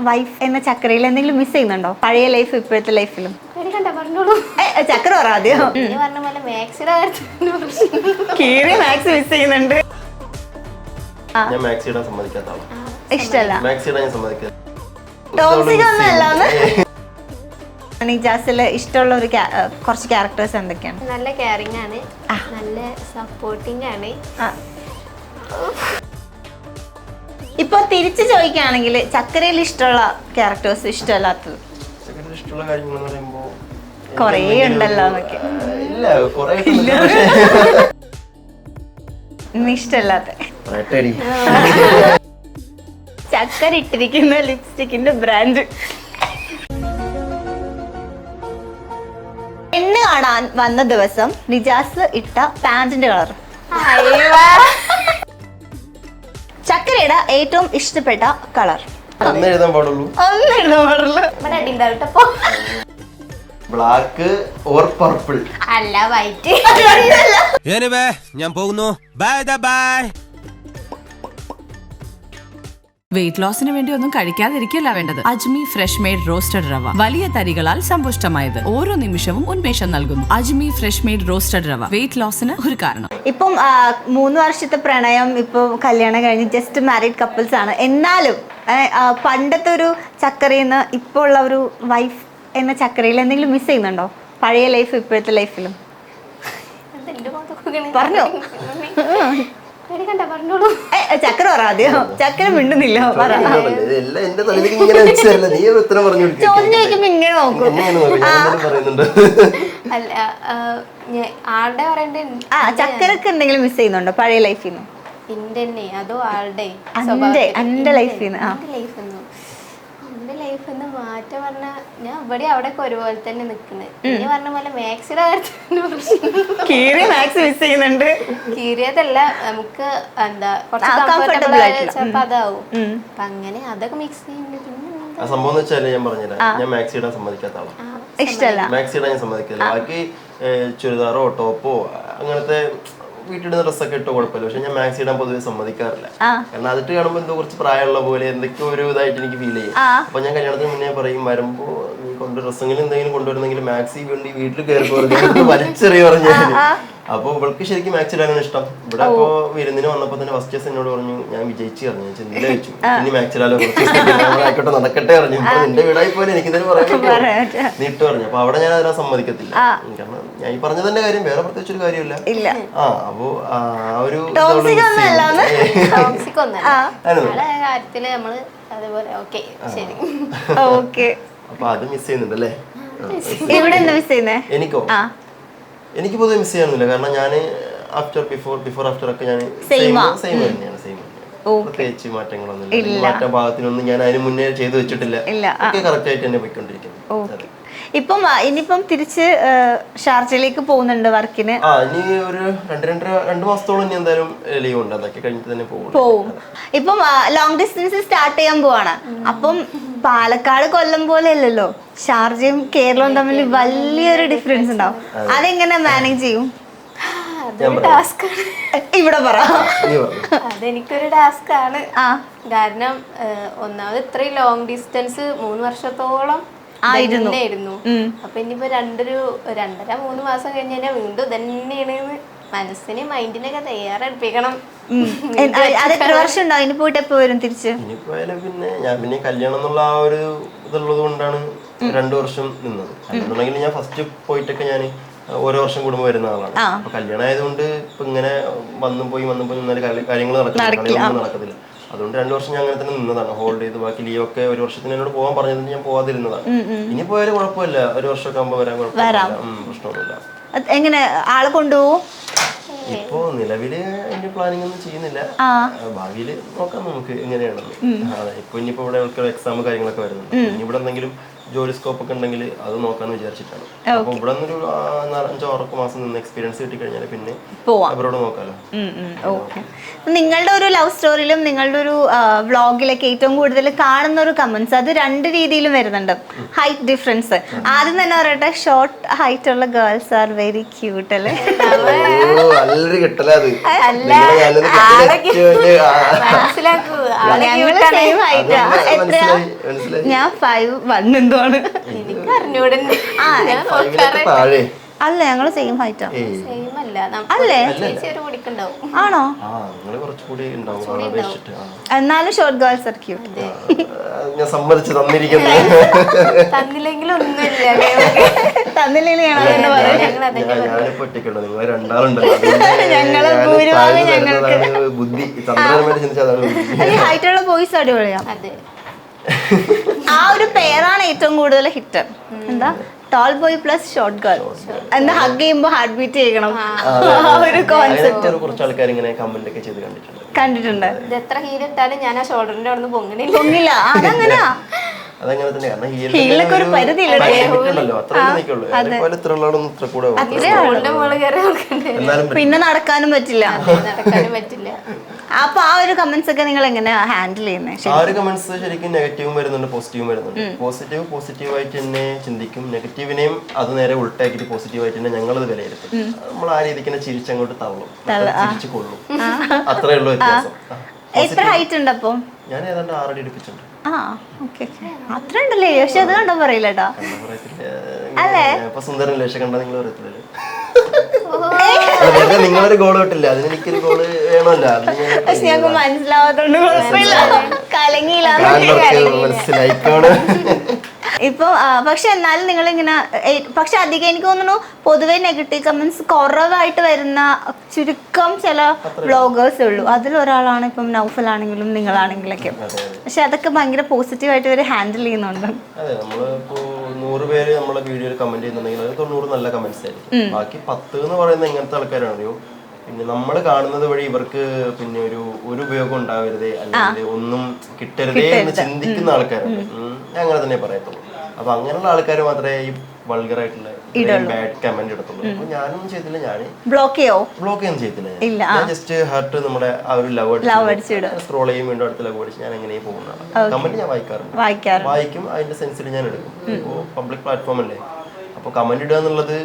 Wife എന്ന ചക്രയിൽ എന്തെങ്കിലും miss ചെയ്യുന്നുണ്ടോ? പഴയ ലൈഫ് ഇപ്പോഴത്തെ ലൈഫിലും? ചക്ര പറ ആദ്യം. കീറി മാക്സ് മിസ് ചെയ്യുന്നുണ്ട്. ഞാൻ മാക്സ് ഇടാൻ സമ്മതിക്കാത്ത ആളാണ്. ഇഷ്ടല്ല. മാക്സ് ഇടാൻ ഞാൻ സമ്മതിക്കാത്ത. ടോക്സിക് ഒന്നും അല്ലാന്ന്. നിജാസില് ഇഷ്ടമുള്ള ഒരു കുറച്ച് ക്യാരക്ടേഴ്സ് എന്തൊക്കെയാണ്? നല്ല കെയറിംഗ് ആണ്, നല്ല സപ്പോർട്ടിംഗ് ആണ്. ഇപ്പൊ തിരിച്ചു ചോദിക്കുകയാണെങ്കിൽ ചക്കരയിൽ ഇഷ്ടമുള്ള ക്യാരക്ടേഴ്സ് ഇഷ്ടമല്ലാത്തത് ഇഷ്ടമുള്ള കാര്യങ്ങൾ എന്ന് പറയുമ്പോ കൊറേ ഉണ്ടല്ലോ എന്നൊക്കെ. ഇല്ല, കൊറേ ഇഷ്ടമല്ലാത്ത ചക്കര ഇട്ടിരിക്കുന്ന ലിപ്സ്റ്റിക്കിന്റെ ബ്രാൻഡ്. പെണ്ണ് കാണാൻ വന്ന ദിവസം നിജാസ് ഇട്ട പാന്റിന്റെ കളർ. ചക്കരയുടെ ഏറ്റവും ഇഷ്ടപ്പെട്ട കളർ. ഒന്ന് എഴുതാൻ പാടുള്ളൂ. Black or purple. അല്ല, വൈറ്റ്. ഞാൻ പോകുന്നു. Bye bye. വെയിറ്റ് ലോസിന് വേണ്ടി ഒന്നും കഴിക്കാതിരിക്കല്ല വേണ്ടത്. അജ്മി ഫ്രഷ് മെയ്ഡ് റോസ്റ്റഡ് റവ, വലിയ തരികളാൽ സമ്പുഷ്ടമായത്, ഓരോ നിമിഷവും ഉന്മേഷം നൽകുന്നു. അജ്മി ഫ്രഷ് മെയ്ഡ് റോസ്റ്റഡ് റവ, വെയിറ്റ് ലോസിന് ഒരു കാരണം. ഇപ്പം 3 വർഷത്തെ പ്രണയം, ഇപ്പൊ കല്യാണം കഴിഞ്ഞ് ജസ്റ്റ് മാരീഡ് കപ്പിൾസ് ആണ്. എന്നാലും പണ്ടത്തെ ഒരു ചക്കരയിൽ ഇപ്പോൾ ഉള്ള ഒരു വൈഫ് എന്ന ചക്കരയിൽ എന്തെങ്കിലും മിസ് ചെയ്യുന്നുണ്ടോ? പഴയ ലൈഫ് ഇപ്പോഴത്തെ ലൈഫിലും? പറഞ്ഞോ. ചക്കര പറ ആദ്യം. ചക്കര മിണ്ടുന്നില്ല. ചോദ്യം ചോദിക്കുമ്പോ ഇങ്ങനെ നോക്കും. ചക്കരക്ക് എന്തെങ്കിലും മിസ് ചെയ്യുന്നുണ്ടോ പഴയ ലൈഫിൽ നിന്ന്? എന്റെ അതോ ആളുടെ എന്റെ ലൈഫിൽ നിന്ന്? എന്റെ ലൈഫ് എന്ന് മാറ്റം പറഞ്ഞാ ഞാൻ ഇവിടെ അവിടെ ഒരുപോലെ തന്നെ നിക്കുന്നത്. നീ പറഞ്ഞ പോലെ മാക്സിയുടെ മാക്സ് മിസ് ചെയ്യുന്നുണ്ട്. കീറിയതല്ല, നമുക്ക് എന്താ കുറച്ച് കംഫർട്ടബിൾ ചിലപ്പോ അതാവും. അപ്പൊ അങ്ങനെ അതൊക്കെ മിക്സ് ചെയ്യുന്നുണ്ട്. ആ സംഭവം വെച്ചാല് ഞാൻ പറഞ്ഞുതരാം. ഞാൻ മാക്സി ഇടാൻ സമ്മതിക്കാത്ത ആളാണ്. ഇഷ്ടമല്ല. മാക്സി ഇടാൻ ഞാൻ സമ്മതിക്കില്ല. ബാക്കി ചുരിദാറോ ടോപ്പോ അങ്ങനത്തെ വീട്ടിടുന്ന ഡ്രസ്സൊക്കെ ഇട്ടോ കുഴപ്പമില്ല. പക്ഷെ ഞാൻ മാക്സി ഇടാൻ പൊതുവെ സമ്മതിക്കാറില്ല. കാരണം അതിട്ട് കാണുമ്പോൾ എന്തോ കുറച്ച് പ്രായമുള്ള പോലെ എന്തൊക്കെയോ ഒരു ഇതായിട്ട് എനിക്ക് ഫീൽ ചെയ്യും. അപ്പൊ ഞാൻ കല്യാണത്തിന് മുന്നേ പറയും, വരുമ്പോ നീ കൊണ്ട് ഡ്രസ്സെങ്കിലും എന്തെങ്കിലും കൊണ്ടുവരുന്നെങ്കിൽ മാക്സി വേണ്ടി വീട്ടിൽ കയറി വലിച്ചെറിയ പറഞ്ഞു. അപ്പൊ ഇവൾക്ക് ശരിക്കും മാക്സി ഇടാനാണ് ഇഷ്ടം. ഇവിടെ അപ്പൊ വിരുന്നിന് വന്നപ്പോ തന്നെ ഫസ്റ്റ് ദിവസം എന്നോട് പറഞ്ഞു, ഞാൻ വിജയിച്ചു പറഞ്ഞു. ഞാൻ ചെന്നില്ല വെച്ചു, ഇനി മാക്സി ഇടാലോ, ആയിക്കോട്ടെ നടക്കട്ടെ പറഞ്ഞു. ഇപ്പൊ നിന്റെ വീടായി പോലെ എനിക്ക് തന്നെ പറയാൻ നീ ഇട്ട് പറഞ്ഞു. അപ്പൊ അവിടെ ഞാൻ അതിനെ സമ്മതിക്കത്തില്ല. കാരണം ഞാൻ ഈ പറഞ്ഞതിന്റെ കാര്യം വേറെ പ്രത്യേകിച്ചൊരു കാര്യമില്ല. അപ്പൊ ആ ഒരു കാര്യത്തില് നമ്മള് അതേപോലെ അപ്പൊ അത് മിസ് ചെയ്യുന്നുണ്ട് അല്ലേ? എനിക്കോ? എനിക്ക് പൊതുവെ മിസ് ചെയ്യാനൊന്നുമില്ല. കാരണം ഞാൻ ബിഫോർ ആഫ്റ്റർ ഒക്കെ ഞാൻ സെയിം തന്നെയാണ്. പ്രത്യേകിച്ച് മാറ്റങ്ങളൊന്നുമില്ല. മാറ്റാൻ ഭാഗത്തിനൊന്നും ഞാൻ അതിന് മുന്നേ ചെയ്തു വെച്ചിട്ടില്ല. കറക്റ്റ് ആയിട്ട് തന്നെ പോയിക്കൊണ്ടിരിക്കുന്നു. ഇപ്പം ഇനിയിപ്പം തിരിച്ച് ഷാർജയിലേക്ക് പോകുന്നുണ്ട് വർക്കിന്. ഇനി ഒരു 2 മാസത്തോളം ഇനി എന്തായാലും ലീവ് ഉണ്ട്. അതൊക്കെ കഴിഞ്ഞിട്ട് തന്നെ പോകും. ഇപ്പം ലോങ് ഡിസ്റ്റൻസ് സ്റ്റാർട്ട് ചെയ്യാൻ പോവാണ്. അപ്പം പാലക്കാട് കൊല്ലം പോലെ അല്ലല്ലോ, ഷാർജയും കേരളവും തമ്മിൽ വലിയൊരു ഡിഫറൻസ് ഉണ്ടാവും. അതെങ്ങനെ മാനേജ് ചെയ്യും? ഇവിടെ പറ. അതെനിക്കൊരു ടാസ്ക് ആണ്. കാരണം ഒന്നാമത് ഇത്രയും ലോങ് ഡിസ്റ്റൻസ് 3 വർഷത്തോളം ആയിരുന്നു. അപ്പൊ ഇനിയിപ്പോ 2.5-3 മാസം കഴിഞ്ഞ് കഴിഞ്ഞാൽ വീണ്ടും തന്നെയാണ്. മനസ്സിന് മൈൻഡിനൊക്കെ തയ്യാറെടുപ്പിക്കണം. എത്ര വർഷം ഉണ്ടാവും ഇനി പോയിട്ട്? എപ്പോ വരും തിരിച്ച്? ഇനിയിപ്പോയാലും പിന്നെ ഞാൻ പിന്നെ കല്യാണം എന്നുള്ള ആ ഒരു ഇതുള്ളത് കൊണ്ടാണ് 2 വർഷം നിന്നത്. അല്ലെന്നുണ്ടെങ്കിൽ ഞാൻ ഫസ്റ്റ് പോയിട്ടൊക്കെ ഞാൻ ഓരോ വർഷം കൂടുമ്പോൾ വരുന്ന ആളാണ്. അപ്പൊ കല്യാണം ആയതുകൊണ്ട് ഇപ്പൊ ഇങ്ങനെ വന്നും പോയി നിന്നാല് കാര്യങ്ങൾ നടക്കത്തില്ല. അതുകൊണ്ട് 2 വർഷം ഞാൻ അങ്ങനെ തന്നെ നിന്നതാണ്, ഹോൾഡ് ചെയ്ത്. ബാക്കി ലീവൊക്കെ 1 വർഷത്തിന് എന്നോട് പോകാൻ പറഞ്ഞത് ഞാൻ പോവാതിരുന്നതാണ്. ഇനി പോയാലും കുഴപ്പമില്ല, 1 വർഷമൊക്കെ ആകുമ്പോ വരാൻ കുഴപ്പമില്ല, പ്രശ്നമൊന്നുമില്ല. എങ്ങനെ ആളെ കൊണ്ടുപോകും? ഇപ്പൊ നിലവില് അതിന്റെ പ്ലാനിങ് ഒന്നും ചെയ്യുന്നില്ല. ഭാവിയില് നോക്കാം നമുക്ക് എങ്ങനെയാണെന്ന്. ഇപ്പൊ ഇനിയിപ്പോ ഇവിടെ എക്സാം കാര്യങ്ങളൊക്കെ വരുന്നുണ്ട്. ഇനി ഇവിടെ എന്തെങ്കിലും ജോലി സ്കോപ്പ് ഒക്കെ ഉണ്ടെങ്കിൽ അത് നോക്കാന്ന് വിചാരിച്ചിട്ടാണ്. അപ്പൊ ഇവിടെ നിന്നൊരു 4-5-6 മാസം നിന്ന് എക്സ്പീരിയൻസ് കിട്ടി കഴിഞ്ഞാൽ പിന്നെ അവരോട് നോക്കാലോ. ഓക്കെ. നിങ്ങളുടെ ഒരു ലവ് സ്റ്റോറിയിലും നിങ്ങളുടെ ഒരു വ്ളോഗിലൊക്കെ ഏറ്റവും കൂടുതൽ കാണുന്ന ഒരു കമന്റ്സ് അത് 2 രീതിയിലും വരുന്നുണ്ട്. Height difference. ആദ്യം തന്നെ പറയട്ടെ, ഷോർട്ട് ഹൈറ്റ് ഉള്ള ഗേൾസ് ആർ വെരി ക്യൂട്ട് അല്ലേ? നല്ലൊരു കിട്ടലാ അത്. മനസ്സിലാക്കൂ, ഞങ്ങള് സെയിം ഹൈറ്റാ. എത്രയാ? ഞാൻ 5'1" എന്തോ ആണ്. എനിക്ക് അറിഞ്ഞൂടെ. താഴെ അല്ല, ഞങ്ങള് സെയിം ഹൈറ്റാ. സെയിം അല്ല, അല്ലേ? ചേച്ചി ഒരു കുടിക്കുണ്ടാവും. ആണോ? കുറച്ചുകൂടി ഉണ്ടാവും. എന്നാലും ഷോർട്ട് ഗേൾസ് ആർ ക്യൂട്ട്. ഞാൻ സമ്മതിച്ചു തന്നിരിക്കുന്നു. തന്നില്ലെങ്കിലും ഒന്നുമില്ല. തന്നില്ലെങ്കിൽ ഞാനിപ്പോ ഒറ്റയ്ക്കുള്ളൂ, നിങ്ങൾ രണ്ടാളുണ്ടല്ലോ. ഞങ്ങള് ഭൂരിഭാഗം ഞങ്ങൾക്ക് ബുദ്ധി ചന്ദ്രപരമായിട്ട് ചിന്തിച്ചാൽ ഹൈറ്റുള്ള ബോയ്സ് അടിപൊളിയാ. അതെ, ആ ഒരു പേരാണ് ഏറ്റവും കൂടുതൽ ഹിറ്റ്. എന്താ, toll boy plus short girl. എന്താ, ഹഗ് ചെയ്യുമ്പോ ഹാർട്ട് ബീറ്റ് ചെയ്യണം, ഒരു കോൺസെപ്റ്റ്. കുറച്ച് ആൾക്കാർ ഇങ്ങനെ കമന്റ് ഒക്കെ ചെയ്ത് കണ്ടിട്ടുണ്ട്. ഇത് എത്ര ഹീൽ ഇട്ടാലും ഞാൻ ആ ഷോൾഡറിന്റെ അവിടെ നിന്ന് പൊങ്ങില്ല. അതങ്ങനെയാ. അതങ്ങനെ തന്നെ. കാരണം ഹീലിനൊക്കെ ഒരു പരിധിയില്ലല്ലോ. പിന്നെ നടക്കാനും പറ്റില്ല. അപ്പൊ ആ ഒരു കമന്റ്സ് ഒക്കെ നിങ്ങൾ എങ്ങനെയാ ഹാൻഡിൽ ചെയ്യുന്നത്? ആ ഒരു കമന്റ്സ് ശരിക്കും നെഗറ്റീവും വരുന്നുണ്ട്, പോസിറ്റീവും വരുന്നുണ്ട്. പോസിറ്റീവായിട്ട് തന്നെ ചിന്തിക്കും, നെഗറ്റീവിനെയും അത് നേരെ ഉൾട്ടാക്കിയിട്ട് പോസിറ്റീവായിട്ട് തന്നെ ഞങ്ങളത് വിലയിരുത്തും. നമ്മൾ ആ രീതിക്ക് തന്നെ ചിരിച്ചങ്ങോട്ട് തള്ളും, ചിരിച്ചു കൊള്ളും. അത്രേ ഉള്ളൂ വ്യത്യാസം. എത്ര ഹൈറ്റ് ഉണ്ട് അപ്പൊ? ഞാൻ ഏതാണ്ട് 6 അടി എടുപ്പിച്ചിട്ടുണ്ട്. അത്ര ഉണ്ടല്ലേ? പക്ഷെ അത് കണ്ടോ പറയില്ലട്ടോ. അല്ലേ? സുന്ദരൻ കണ്ടാ നിങ്ങൾ പറയത്തില്ലല്ലോ. നിങ്ങളൊരു ഗോള് കിട്ടില്ല, അതിന് എനിക്കൊരു ഗോള് വേണമല്ലോ. പക്ഷെ ഞങ്ങൾക്ക് മനസ്സിലാവാത്തോണ്ട് കുഴപ്പമില്ല, കലങ്ങിയില്ല. മനസ്സിലായിക്കോണ്. ഇപ്പൊ പക്ഷെ എന്നാലും നിങ്ങൾ ഇങ്ങനെ, പക്ഷെ അധികം എനിക്ക് തോന്നുന്നു പൊതുവെ നെഗറ്റീവ് കമന്റ്സ് കുറവായിട്ട് വരുന്ന ചുരുക്കം ചില വ്ളോഗേഴ്സേ ഉള്ളൂ. അതിലൊരാളാണ് ഇപ്പം നൗഫൽ ആണെങ്കിലും നിങ്ങളാണെങ്കിലൊക്കെ. പക്ഷെ അതൊക്കെ ഭയങ്കര പോസിറ്റീവായിട്ട് ഇവർ ഹാൻഡിൽ ചെയ്യുന്നുണ്ട്. അതെ, നമ്മളിപ്പോ 100 പേര് നമ്മളെ വീഡിയോയിൽ കമന്റ് ചെയ്യുന്നുണ്ടെങ്കിൽ അത് 90 നല്ല കമന്റ്സ് ആയിരിക്കും. ബാക്കി 10 എന്ന് പറയുന്നത് ഇങ്ങനത്തെ ആൾക്കാരാണോ. പിന്നെ നമ്മൾ കാണുന്നത് വഴി ഇവർക്ക് പിന്നെ ഒരു ഉപയോഗം ഉണ്ടാവരുതേ, അല്ലെങ്കിൽ ഒന്നും കിട്ടരുതേ എന്ന് ചിന്തിക്കുന്ന ആൾക്കാരുണ്ട്. അങ്ങനെ തന്നെ പറയത്തുള്ളൂ. അപ്പൊ അങ്ങനെയുള്ള ആൾക്കാർ മാത്രമേ ഈ വൾഗറായിട്ടുള്ള ബാഡ് കമന്റ് ഇടത്തുള്ളൂ. അപ്പൊ ഞാനൊന്നും ചെയ്തില്ല, ഞാൻ ബ്ലോക്ക് ചെയ്യാൻ ചെയ്തില്ല. ഞാൻ ജസ്റ്റ് ഹാർട്ട് നമ്മുടെ ആ ഒരു ലവ് അടിച്ച് സ്ക്രോൾ ചെയ്യും, വീണ്ടും അടുത്ത് ലവ് അടിച്ച് ഞാൻ അങ്ങനെ പോകുന്നതാണ്. കമന്റ് ഞാൻ വായിക്കും, അതിന്റെ സെൻസിൽ ഞാൻ എടുക്കും. ഇപ്പോ പബ്ലിക് പ്ലാറ്റ്ഫോം അല്ലേ, അപ്പൊ കമന്റ് ഇടുക എന്നുള്ളത്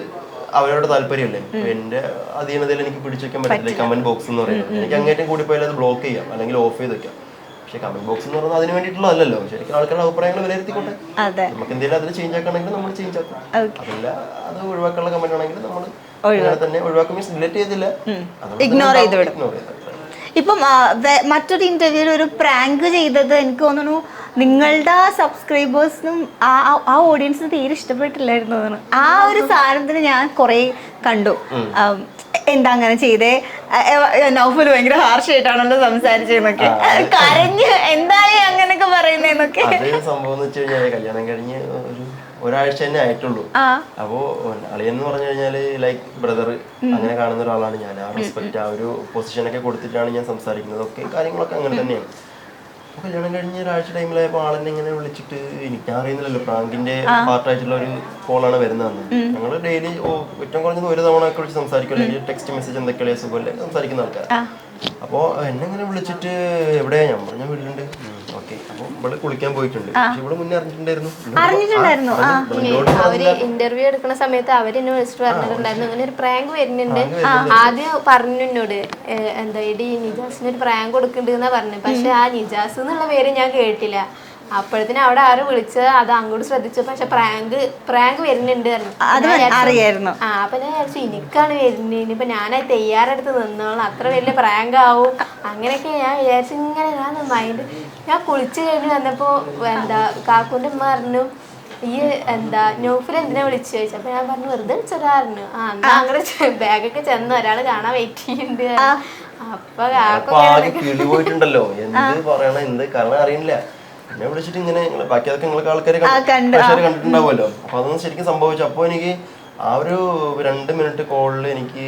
അവരുടെ താല്പര്യമല്ലേ. എന്റെ അധീനതയിൽ എനിക്ക് പിടിച്ചു വെക്കാൻ പറ്റില്ല കമന്റ് ബോക്സ് എന്ന് പറയുന്നത്. എനിക്ക് അങ്ങേറ്റം കൂടി പോയാൽ അത് ബ്ലോക്ക് ചെയ്യാം, അല്ലെങ്കിൽ ഓഫ് ചെയ്ത് വെക്കാം. പക്ഷെ കമന്റ് ബോക്സ് എന്ന് പറയുന്നത് അതിന് വേണ്ടിയിട്ടുള്ളതല്ലോ. ശരിക്കും ആൾക്കാരുടെ അഭിപ്രായങ്ങൾ വിലയിരുത്തിക്കോട്ടെ. നമുക്ക് എന്തെങ്കിലും അതിൽ ചേഞ്ച് ആക്കണമെങ്കിൽ നമ്മൾ ചേഞ്ച് ആക്കും. അതല്ല അത് ഒഴിവാക്കാനുള്ള കമന്റ് ആണെങ്കിൽ നമ്മൾ തന്നെ ഒഴിവാക്കും, മീൻസ് ഡിലീറ്റ് ചെയ്തില്ല, ഇഗ്നോർ ചെയ്ത് വിടും. ഇപ്പം മറ്റൊരു ഇന്റർവ്യൂവിൽ ഒരു പ്രാങ്ക് ചെയ്തത് എനിക്ക് തോന്നുന്നു നിങ്ങളുടെ സബ്സ്ക്രൈബേഴ്സിനും ആ ഓഡിയൻസിന് തീരെ ഇഷ്ടപ്പെട്ടില്ലായിരുന്നു. ആ ഒരു സാധനത്തിന് ഞാൻ കുറെ കണ്ടു. എന്താ അങ്ങനെ ചെയ്തേ, നൗഫൽ ഭയങ്കര ഹാർഷായിട്ടാണല്ലോ സംസാരിച്ചെന്നൊക്കെ, കരഞ്ഞ് എന്തായാലും അങ്ങനെയൊക്കെ പറയുന്നേന്നൊക്കെ. സംഭവം എന്ന് വെച്ച് കഴിഞ്ഞാൽ കല്യാണം കഴിഞ്ഞ് ഒരാഴ്ച തന്നെ ആയിട്ടുള്ളൂ. അപ്പോ അളിയെന്ന് പറഞ്ഞു കഴിഞ്ഞാല് ലൈക്ക് ബ്രദർ അങ്ങനെ കാണുന്ന ഒരാളാണ് ഞാൻ. ആ റെസ്പെക്ട്, ആ ഒരു പൊസിഷനൊക്കെ കൊടുത്തിട്ടാണ് ഞാൻ സംസാരിക്കുന്നത്. ഒക്കെ കാര്യങ്ങളൊക്കെ അങ്ങനെ തന്നെയാണ്. അപ്പൊ കല്യാണം കഴിഞ്ഞ് ഒരാഴ്ച ടൈമിലായപ്പോൾ ആളെന്നെ ഇങ്ങനെ വിളിച്ചിട്ട്, എനിക്ക് അറിയുന്നില്ലല്ലോ പ്രാങ്കിന്റെ പാർട്ടായിട്ടുള്ള ഒരു കോളാണ് വരുന്നതെന്ന്. ഞങ്ങൾ ഡെയിലി ഏറ്റവും കുറഞ്ഞത് 1 തവണ ഒക്കെ വിളിച്ച് സംസാരിക്കും, അല്ലെങ്കിൽ ടെക്സ്റ്റ് മെസ്സേജ് എന്തൊക്കെയുള്ള സുഖമല്ലേ സംസാരിക്കുന്ന ആൾക്കാർ. അപ്പോൾ എന്നെ ഇങ്ങനെ വിളിച്ചിട്ട് എവിടെയാ, ഞാൻ വീട്ടിലുണ്ട്. ഓക്കെ, അപ്പൊ ഇവിടെ കുളിക്കാൻ പോയിട്ടുണ്ട്. പക്ഷെ ഇവിടെ മുന്നേ അറിഞ്ഞിട്ടുണ്ടായിരുന്നു. അവര് ഇന്റർവ്യൂ എടുക്കുന്ന സമയത്ത് അവരെന്നെ വിളിച്ചിട്ട് പറഞ്ഞിട്ടുണ്ടായിരുന്നു ഇങ്ങനെ ഒരു പ്രാങ്ക് വരുന്നുണ്ട്. ആദ്യം പറഞ്ഞു എന്നോട്, എന്താ ഇടി നിജാസിന് ഒരു പ്രാങ്ക് കൊടുക്കുന്നുണ്ടെന്നാ പറഞ്ഞു. പക്ഷെ ആ നിജാസ് എന്നുള്ള പേര് ഞാൻ കേട്ടില്ല. അപ്പോഴത്തേനും അവിടെ ആരും വിളിച്ചത് അത് അങ്ങോട്ട് ശ്രദ്ധിച്ചു. പക്ഷെ പ്രാങ്ക് വരുന്നുണ്ട് അറിയായിരുന്നു. അപ്പൊ ഞാൻ വിചാരിച്ചു എനിക്കാണ് വരുന്നത്, ഇനിയിപ്പൊ ഞാനായി തയ്യാറെടുത്ത് നിന്നോളാം, അത്ര വലിയ പ്രാങ്ക് ആവും അങ്ങനെയൊക്കെ ഞാൻ വിചാരിച്ചു. ഇങ്ങനെ ഞാൻ കുളിച്ചു കഴിഞ്ഞ് വന്നപ്പോ എന്താ കാക്കൂന്റെ ഉമ്മ പറഞ്ഞു, ഈ എന്താ നൗഫൽ എന്തിനാ വിളിച്ചു ചോദിച്ചു. അപ്പൊ ഞാൻ പറഞ്ഞു വെറുതെ വിളിച്ചതായിരുന്നു. എന്നാ അങ്ങനെ ബാഗൊക്കെ ചെന്ന് ഒരാള് കാണാൻ വെയിറ്റ് ചെയ്യുന്നുണ്ട്. അപ്പൊ പോയിട്ടുണ്ടല്ലോ, എന്ത് പറയണ എന്ത് കാരണം അറിയില്ല. എന്നെ വിളിച്ചിട്ട് ഇങ്ങനെ ബാക്കി അതൊക്കെ നിങ്ങൾക്ക് ആൾക്കാരെ കണ്ടിട്ടുണ്ടാവുമല്ലോ. അപ്പൊ അതൊന്നും ശരിക്കും സംഭവിച്ചു. അപ്പൊ എനിക്ക് ആ ഒരു 2 മിനിറ്റ് കോളിൽ എനിക്ക്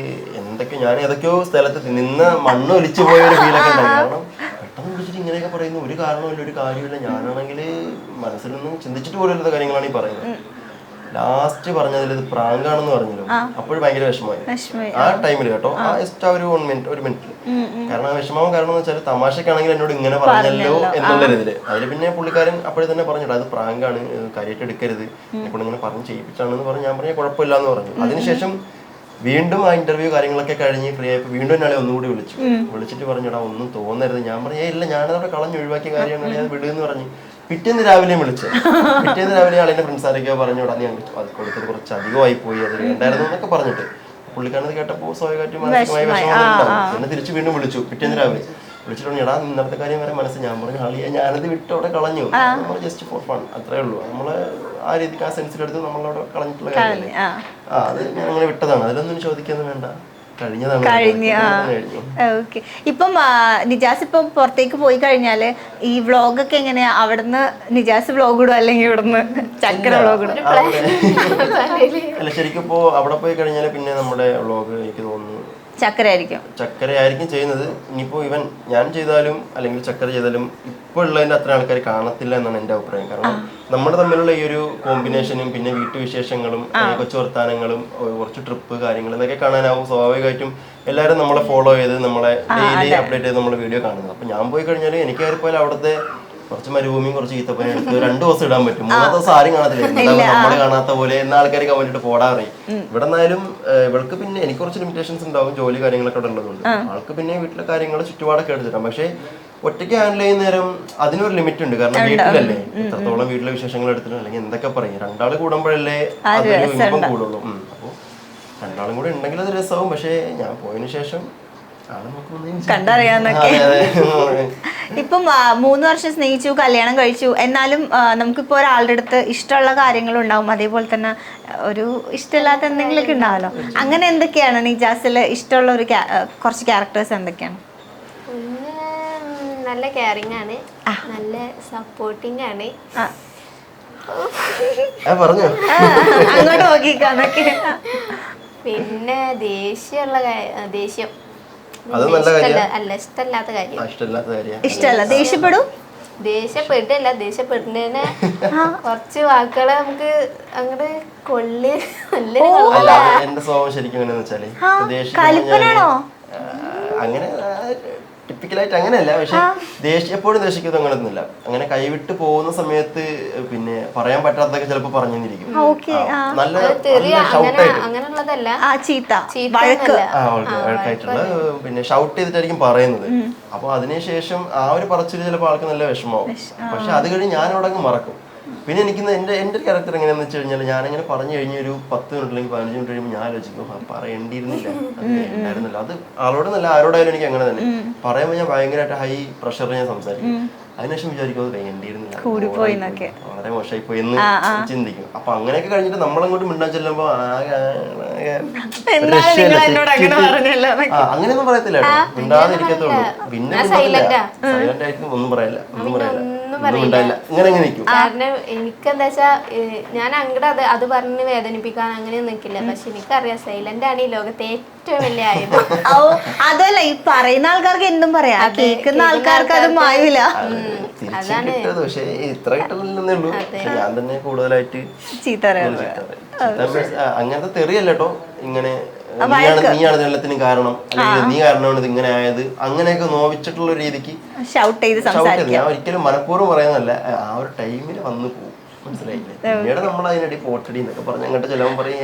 ഞാൻ ഏതൊക്കെയോ സ്ഥലത്ത് നിന്ന് മണ്ണ് ഒലിച്ചു പോയ ഒരു ഫീലൊക്കെ ഉണ്ടായി. കാരണം പെട്ടെന്ന് വിളിച്ചിട്ട് ഇങ്ങനെയൊക്കെ പറയുന്ന ഒരു കാരണമില്ല, ഒരു കാര്യമില്ല. ഞാനാണെങ്കിൽ മനസ്സിലൊന്നും ചിന്തിച്ചിട്ട് പോലും ഇല്ലാത്ത കാര്യങ്ങളാണ് ഈ പറയുന്നത്. ലാസ്റ്റ് പറഞ്ഞതിൽ ഇത് പ്രാങ്കാണെന്ന് പറഞ്ഞല്ലോ, അപ്പോഴും ഭയങ്കര വിഷമമായി ആ ടൈമിൽ കേട്ടോ. ആ ജസ്റ്റ് ആ ഒരു മിനിറ്റിൽ. കാരണം ആ വിഷമം കാരണം എന്ന് വെച്ചാൽ തമാശക്കാണെങ്കിൽ എന്നോട് ഇങ്ങനെ പറഞ്ഞല്ലോ എന്നുള്ള ഇതില്. അതിൽ പിന്നെ പുള്ളിക്കാരൻ അപ്പോഴും തന്നെ പറഞ്ഞിട്ട് അത് പ്രാങ്കാണ്, കാര്യമായിട്ട് എടുക്കരുത്, എന്നെക്കൊണ്ട് ഇങ്ങനെ പറഞ്ഞ് ചെയ്യിപ്പിച്ചാണെന്ന് പറഞ്ഞ് ഞാൻ പറഞ്ഞ കുഴപ്പമില്ല എന്ന് പറഞ്ഞു. അതിനുശേഷം വീണ്ടും ആ ഇന്റർവ്യൂ കാര്യങ്ങളൊക്കെ കഴിഞ്ഞ് ഫ്രീ ആയപ്പോൾ വീണ്ടും എന്നാളെ ഒന്നുകൂടി വിളിച്ചിട്ട് പറഞ്ഞിടാ ഒന്നും തോന്നരുത്. ഞാൻ പറഞ്ഞു ഇല്ല, ഞാനതവിടെ കളഞ്ഞ് ഒഴിവാക്കിയ കാര്യമാണ്, ഞാൻ വിടുകയെന്ന് പറഞ്ഞു. പിറ്റേന്ന് രാവിലെ പിറ്റേന്ന് രാവിലെ ആളിന്റെ ഫ്രണ്ട്സ് ആരൊക്കെയോ പറഞ്ഞോടാ നീ അത് കൊടുത്തത് കുറച്ച് അധികമായി പോയി, അത് വേണ്ടായിരുന്നു എന്നൊക്കെ പറഞ്ഞിട്ട് പുള്ളിക്കാരനത് കേട്ടപ്പോൾ സ്വാഭാവികമായിട്ടും മാനസികമായ വിഷമം. എന്നെ തിരിച്ച് വീണ്ടും വിളിച്ചു പിറ്റേന്ന് രാവിലെ. വിളിച്ചിട്ട് എടാ ഇന്നത്തെ കാര്യം വരെ മനസ്സ്. ഞാൻ പറഞ്ഞു ആളിയെ ഞാനത് വിട്ട് അവിടെ കളഞ്ഞു, നമ്മൾ ജസ്റ്റ് ഫോർ ഫൺ അത്രേ ഉള്ളൂ. നമ്മള് ആ രീതിക്ക് ആ സെൻസിലെടുത്ത് നമ്മളവിടെ കളഞ്ഞിട്ടുള്ള കാര്യമല്ലേ. അത് ഞങ്ങൾ വിട്ടതാണ്, അതിലൊന്നും ചോദിക്കൊന്നും വേണ്ട, കഴിഞ്ഞു. ഓക്കെ. ഇപ്പം നിജാസ് ഇപ്പം പുറത്തേക്ക് പോയി കഴിഞ്ഞാല് ഈ വ്ളോഗൊക്കെ എങ്ങനെയാ? അവിടുന്ന് നിജാസ് വ്ളോഗ് ഇടും അല്ലെങ്കിൽ ഇവിടുന്ന് ചക്കര വ്ളോഗ് ഇടും? അല്ല ശരിക്കും ഇപ്പോ അവിടെ പോയി കഴിഞ്ഞാല് പിന്നെ നമ്മുടെ വ്ളോഗ് എനിക്ക് തോന്നുന്നു ചക്കരയായിരിക്കും ചെയ്യുന്നത്. ഇനിയിപ്പോ ഇവൻ ഞാൻ ചെയ്താലും അല്ലെങ്കിൽ ചക്കര ചെയ്താലും ഇപ്പൊ ഉള്ളതിന്റെ അത്ര ആൾക്കാർ കാണത്തില്ല എന്നാണ് എന്റെ അഭിപ്രായം. കാരണം നമ്മുടെ തമ്മിലുള്ള ഈ ഒരു കോമ്പിനേഷനും പിന്നെ വീട്ടുവിശേഷങ്ങളും കൊച്ചു വർത്താനങ്ങളും കുറച്ച് ട്രിപ്പ് കാര്യങ്ങൾ ഇതൊക്കെ കാണാനാവും. സ്വാഭാവികമായിട്ടും എല്ലാവരും നമ്മളെ ഫോളോ ചെയ്ത് നമ്മളെ ഡെയിലി അപ്ഡേറ്റ് ചെയ്ത് നമ്മൾ വീഡിയോ കാണുന്നത്. അപ്പൊ ഞാൻ പോയി കഴിഞ്ഞാൽ എനിക്ക് കയറിപ്പോയാൽ അവിടുത്തെ കുറച്ച് മരുഭൂമിയും കുറച്ച് ഈത്തപ്പനെ എടുത്ത് 2 ദിവസം ഇടാൻ പറ്റും. 3-ാമത്തെ ദിവസം ആരും കാണത്തില്ല, നമ്മള് കാണാത്ത പോലെ എന്ന ആൾക്കാർ കമന്റിട്ട് പോടാറിയും. ഇവിടെ നിന്നാലും ഇവൾക്ക് പിന്നെ എനിക്ക് കുറച്ച് ലിമിറ്റേഷൻസ് ഉണ്ടാവും, ജോലി കാര്യങ്ങളൊക്കെ ഉള്ളതുകൊണ്ട്. ആൾക്ക് പിന്നെ വീട്ടിലെ കാര്യങ്ങൾ ചുറ്റുപാടൊക്കെ എടുത്തിട്ടാണ്. പക്ഷെ ഒറ്റയ്ക്ക് ഹാൻഡിൽ ചെയ്യുന്ന നേരം അതിനൊരു ലിമിറ്റ് ഉണ്ട്. കാരണം വീട്ടിലല്ലേ എത്രത്തോളം വീട്ടിലെ വിശേഷങ്ങൾ എടുത്തിട്ട് അല്ലെങ്കിൽ എന്തൊക്കെ പറയും, 2 ആള് കൂടുമ്പോഴല്ലേ അതൊരു ഇമ്പം കൂടുള്ളൂ. അപ്പൊ 2 ആളും കൂടെ ഉണ്ടെങ്കിൽ അത് രസമാവും. പക്ഷെ ഞാൻ പോയതിനു ശേഷം കണ്ടറിയാന്നൊക്കെ. ഇപ്പം 3 വർഷം സ്നേഹിച്ചു, കല്യാണം കഴിച്ചു, എന്നാലും നമുക്കിപ്പോ ഒരാളുടെ അടുത്ത് ഇഷ്ടമുള്ള കാര്യങ്ങളുണ്ടാവും, അതേപോലെ തന്നെ ഒരു ഇഷ്ടമില്ലാത്ത എന്തെങ്കിലുമൊക്കെ ഉണ്ടാവല്ലോ. അങ്ങനെ എന്തൊക്കെയാണ് നിജാസില് ഇഷ്ടമുള്ള ഒരു കുറച്ച് ക്യാരക്ടേഴ്സ് എന്തൊക്കെയാണ്? നല്ല കെയറിംഗ് ആണ്, നല്ല സപ്പോർട്ടിങ് ആണ്. അങ്ങോട്ട് നോക്കിക്കാന്നൊക്കെ. പിന്നെ ദേഷ്യം ഇഷ്ടമല്ലാത്ത ദേഷ്യപ്പെടുന്നതിന് കുറച്ച് വാക്കുകളെ നമുക്ക് അങ്ങോട്ട് കൊള്ളി എന്റെ സ്വഭാവം ശരിക്കും എങ്ങനെയാന്ന് വെച്ചാല് അങ്ങനെ ടിപ്പിക്കലായിട്ട് അങ്ങനെയല്ല. പക്ഷെ എപ്പോഴും ദേഷിക്കുന്നത് അങ്ങനെയൊന്നുമില്ല. അങ്ങനെ കൈവിട്ട് പോകുന്ന സമയത്ത് പിന്നെ പറയാൻ പറ്റാത്തതൊക്കെ ചിലപ്പോ പറഞ്ഞു തന്നിരിക്കും. നല്ല വഴക്കായിട്ടുള്ള പിന്നെ ഷൗട്ട് ചെയ്തിട്ടായിരിക്കും പറയുന്നത്. അപ്പൊ അതിനുശേഷം ആ ഒരു പറച്ചില് ചിലപ്പോൾ ആൾക്ക് നല്ല വിഷമാവും. പക്ഷെ അത് കഴിഞ്ഞ് ഞാൻ അവിടെ അങ്ങ് മറക്കും. പിന്നെ എനിക്ക് എന്റെ ക്യാരക്ടർ എങ്ങനെയാന്ന് വെച്ച് കഴിഞ്ഞാൽ ഞാനിങ്ങനെ പറഞ്ഞു കഴിഞ്ഞ ഒരു 10 മിനിറ്റ് അല്ലെങ്കിൽ 15 മിനിറ്റ് കഴിയുമ്പോൾ ഞാൻ ആലോചിക്കും പറയേണ്ടിയിരുന്നില്ല, ഉണ്ടായിരുന്നില്ല. അത് ആളോടൊന്നല്ല ആരോടായാലും എനിക്ക് അങ്ങനെ തന്നെ പറയുമ്പോൾ ഞാൻ ഭയങ്കരമായിട്ട് ഹൈ പ്രഷറിൽ ഞാൻ സംസാരിക്കും. അതിനുശേഷം വിചാരിക്കും അത് വേണ്ടിയിരുന്നില്ല, വളരെ മോശമായി പോയി എന്ന് ചിന്തിക്കും. അപ്പൊ അങ്ങനെയൊക്കെ കഴിഞ്ഞിട്ട് നമ്മളങ്ങോട്ട് മിണ്ടാൻ ചെല്ലുമ്പോ അങ്ങനെയൊന്നും പറയത്തില്ല കേട്ടോ, മിണ്ടാതിരിക്കത്തുള്ളൂ. പിന്നെ സൈലന്റ് ആയിട്ട് ഒന്നും പറയില്ല, കാരണം എനിക്കെന്താ വെച്ചാ ഞാൻ അങ്ങോട്ട് അത് പറഞ്ഞ് വേദനിപ്പിക്കാൻ അങ്ങനെ നിൽക്കില്ല. പക്ഷെ എനിക്കറിയാം സൈലന്റ് ആണ് ഈ ലോകത്തെ ഏറ്റവും വലിയ ആയുധം. അതല്ല ഈ പറയുന്ന ആൾക്കാർക്ക് എന്തും പറയാം, കേൾക്കുന്ന ആൾക്കാർക്ക് അത് മായൂല. അതാണ്. പക്ഷെ ഇത്ര കിട്ടുന്നില്ലെന്നേ ഉള്ളൂ. ഞാൻ തന്നെ കൂടുതലായിട്ട് അങ്ങനത്തെ തെറിയല്ല കേട്ടോ, ഇങ്ങനെ നീയാണ് എല്ലാത്തിനും കാരണം, അല്ലെങ്കിൽ നീ കാരണമാണ് ഇത് ഇങ്ങനെ ആയത്, അങ്ങനെയൊക്കെ നോവിച്ചിട്ടുള്ള രീതിക്ക് ഞാൻ ഒരിക്കലും മനഃപൂർവ്വം പറയുന്നതല്ല. ആ ഒരു ടൈമിൽ വന്നു പോകും, മനസ്സിലായില്ലേ? പിന്നീട് നമ്മൾ അതിനടി പോട്ടടി എന്നൊക്കെ പറഞ്ഞ് അങ്ങോട്ട് ചിലവൻ പറയും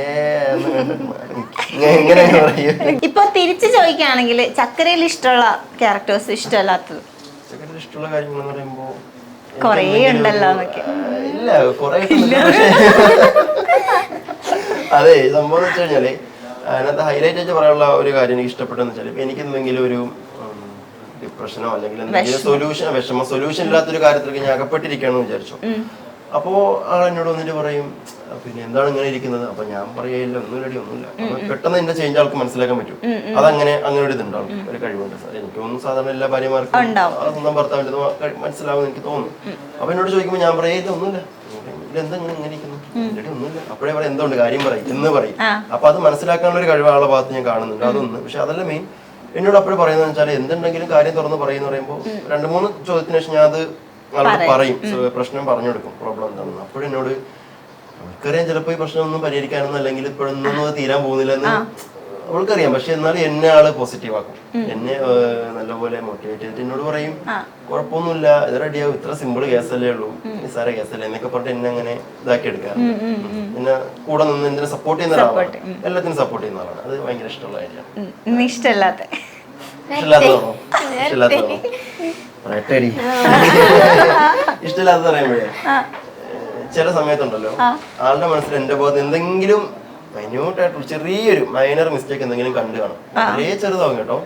എങ്ങനെ പറയും. ഇപ്പൊ തിരിച്ചു ചോദിക്കുകയാണെങ്കിൽ ചക്കരയിൽ ഇഷ്ടമുള്ള ക്യാരക്ടേഴ്സ് ഇഷ്ടമല്ലാത്തത്? ചക്കരയിൽ ഇഷ്ടമുള്ള കാര്യങ്ങൾ എന്ന് പറയുമ്പോ കൊറേ ഉണ്ടല്ലോ. ഇല്ല കൊറേ അതെ, സംഭവം വെച്ച് കഴിഞ്ഞാല് അതിനകത്ത് ഹൈലൈറ്റ് ആയിട്ട് പറയാനുള്ള ഒരു കാര്യം എനിക്ക് ഇഷ്ടപ്പെട്ടെന്ന് വെച്ചാൽ ഇപ്പൊ എനിക്ക് എന്തെങ്കിലും ഒരു ഡിപ്രഷനോ അല്ലെങ്കിൽ എന്തെങ്കിലും സൊല്യൂഷൻ ഇല്ലാത്തൊരു കാര്യത്തിലേക്ക് ഞാൻ അകപ്പെട്ടിരിക്കുകയാണെന്ന് വിചാരിച്ചു. അപ്പോ ആൾ എന്നോട് വന്നിട്ട് പറയും പിന്നെ എന്താണ് ഇങ്ങനെ ഇരിക്കുന്നത്? അപ്പൊ ഞാൻ പറയില്ല ഒന്നുമില്ല. അപ്പൊ പെട്ടെന്ന് എന്റെ ചേഞ്ച് ആൾക്ക് മനസ്സിലാക്കാൻ പറ്റും. അതങ്ങനെ ഒരു ഇതുണ്ടാവും, ഒരു കഴിവുണ്ട്. എനിക്കൊന്നും സാധാരണ എല്ലാ ഭാര്യമാർക്കും സ്വന്തം ഭർത്താവിന്റെ മനസ്സിലാവുമെന്ന് എനിക്ക് തോന്നുന്നു. അപ്പൊ എന്നോട് ചോദിക്കുമ്പോൾ ഞാൻ പറയില്ല ഒന്നുമില്ല, ഇതെന്താ ഇങ്ങനെ ഇരിക്കുന്നു, ഒന്നുമില്ല. അപ്പോഴേ പറയാം എന്തുകൊണ്ട് കാര്യം പറയും എന്ന് പറയും. അപ്പൊ അത് മനസ്സിലാക്കാനുള്ള ഒരു കഴിവ് ആളുടെ ഭാഗത്ത് ഞാൻ കാണുന്നുണ്ട്, അതൊന്ന്. പക്ഷെ അതല്ല മെയിൻ എന്നോട് അപ്പോഴും പറയുന്നത് വെച്ചാൽ എന്തുണ്ടെങ്കിലും കാര്യം തുറന്ന് പറയുന്ന പറയുമ്പോൾ 2-3 ചോദ്യത്തിന് ശേഷം ഞാൻ അത് ആളോട് പറയും, പ്രശ്നം പറഞ്ഞു കൊടുക്കും, പ്രോബ്ലം എന്താണെന്ന്. അപ്പോഴും എന്നോട് അവൾക്കറിയാം ചിലപ്പോൾ ഈ പ്രശ്നമൊന്നും പരിഹരിക്കാനൊന്നും അല്ലെങ്കിൽ ഇപ്പോഴൊന്നും അത് തീരാൻ പോകുന്നില്ല എന്ന് അവൾക്കറിയാം. പക്ഷെ എന്നാലും എന്നെ ആള് പോസിറ്റീവ് ആക്കും, എന്നെ നല്ലപോലെ മോട്ടിവേറ്റ് ചെയ്തിട്ട് എന്നോട് പറയും കുഴപ്പമൊന്നുമില്ല, ഇത് റെഡിയാവും, ഇത്ര സിമ്പിൾ കേസല്ലേ ഉള്ളൂ, നിസ്സാര കേസല്ലേ എന്നൊക്കെ പറഞ്ഞിട്ട് എന്നെ അങ്ങനെ ഇതാക്കി എടുക്കാറുണ്ട്. എന്നെ കൂടെ നിന്ന് എന്തിനെ സപ്പോർട്ട് ചെയ്യുന്ന ഒരാളാണ്, എല്ലാത്തിനും സപ്പോർട്ട് ചെയ്യുന്ന ആളാണ്. അത് ഭയങ്കര ഇഷ്ടമുള്ള കാര്യമാണ്. ഇഷ്ടമില്ലാത്തതാണോ? പറയട്ടേടി. ഇഷ്ടമില്ലാത്ത പറയുമ്പോഴേ ചില സമയത്തുണ്ടല്ലോ ആളുടെ മനസ്സിൽ എന്റെ ഭാഗത്ത് എന്തെങ്കിലും മൈന്യൂട്ടായിട്ടുള്ള ചെറിയൊരു മൈനർ മിസ്റ്റേക്ക് എന്തെങ്കിലും കണ്ടു കാണും, വളരെ ചെറുതാവും കേട്ടോ.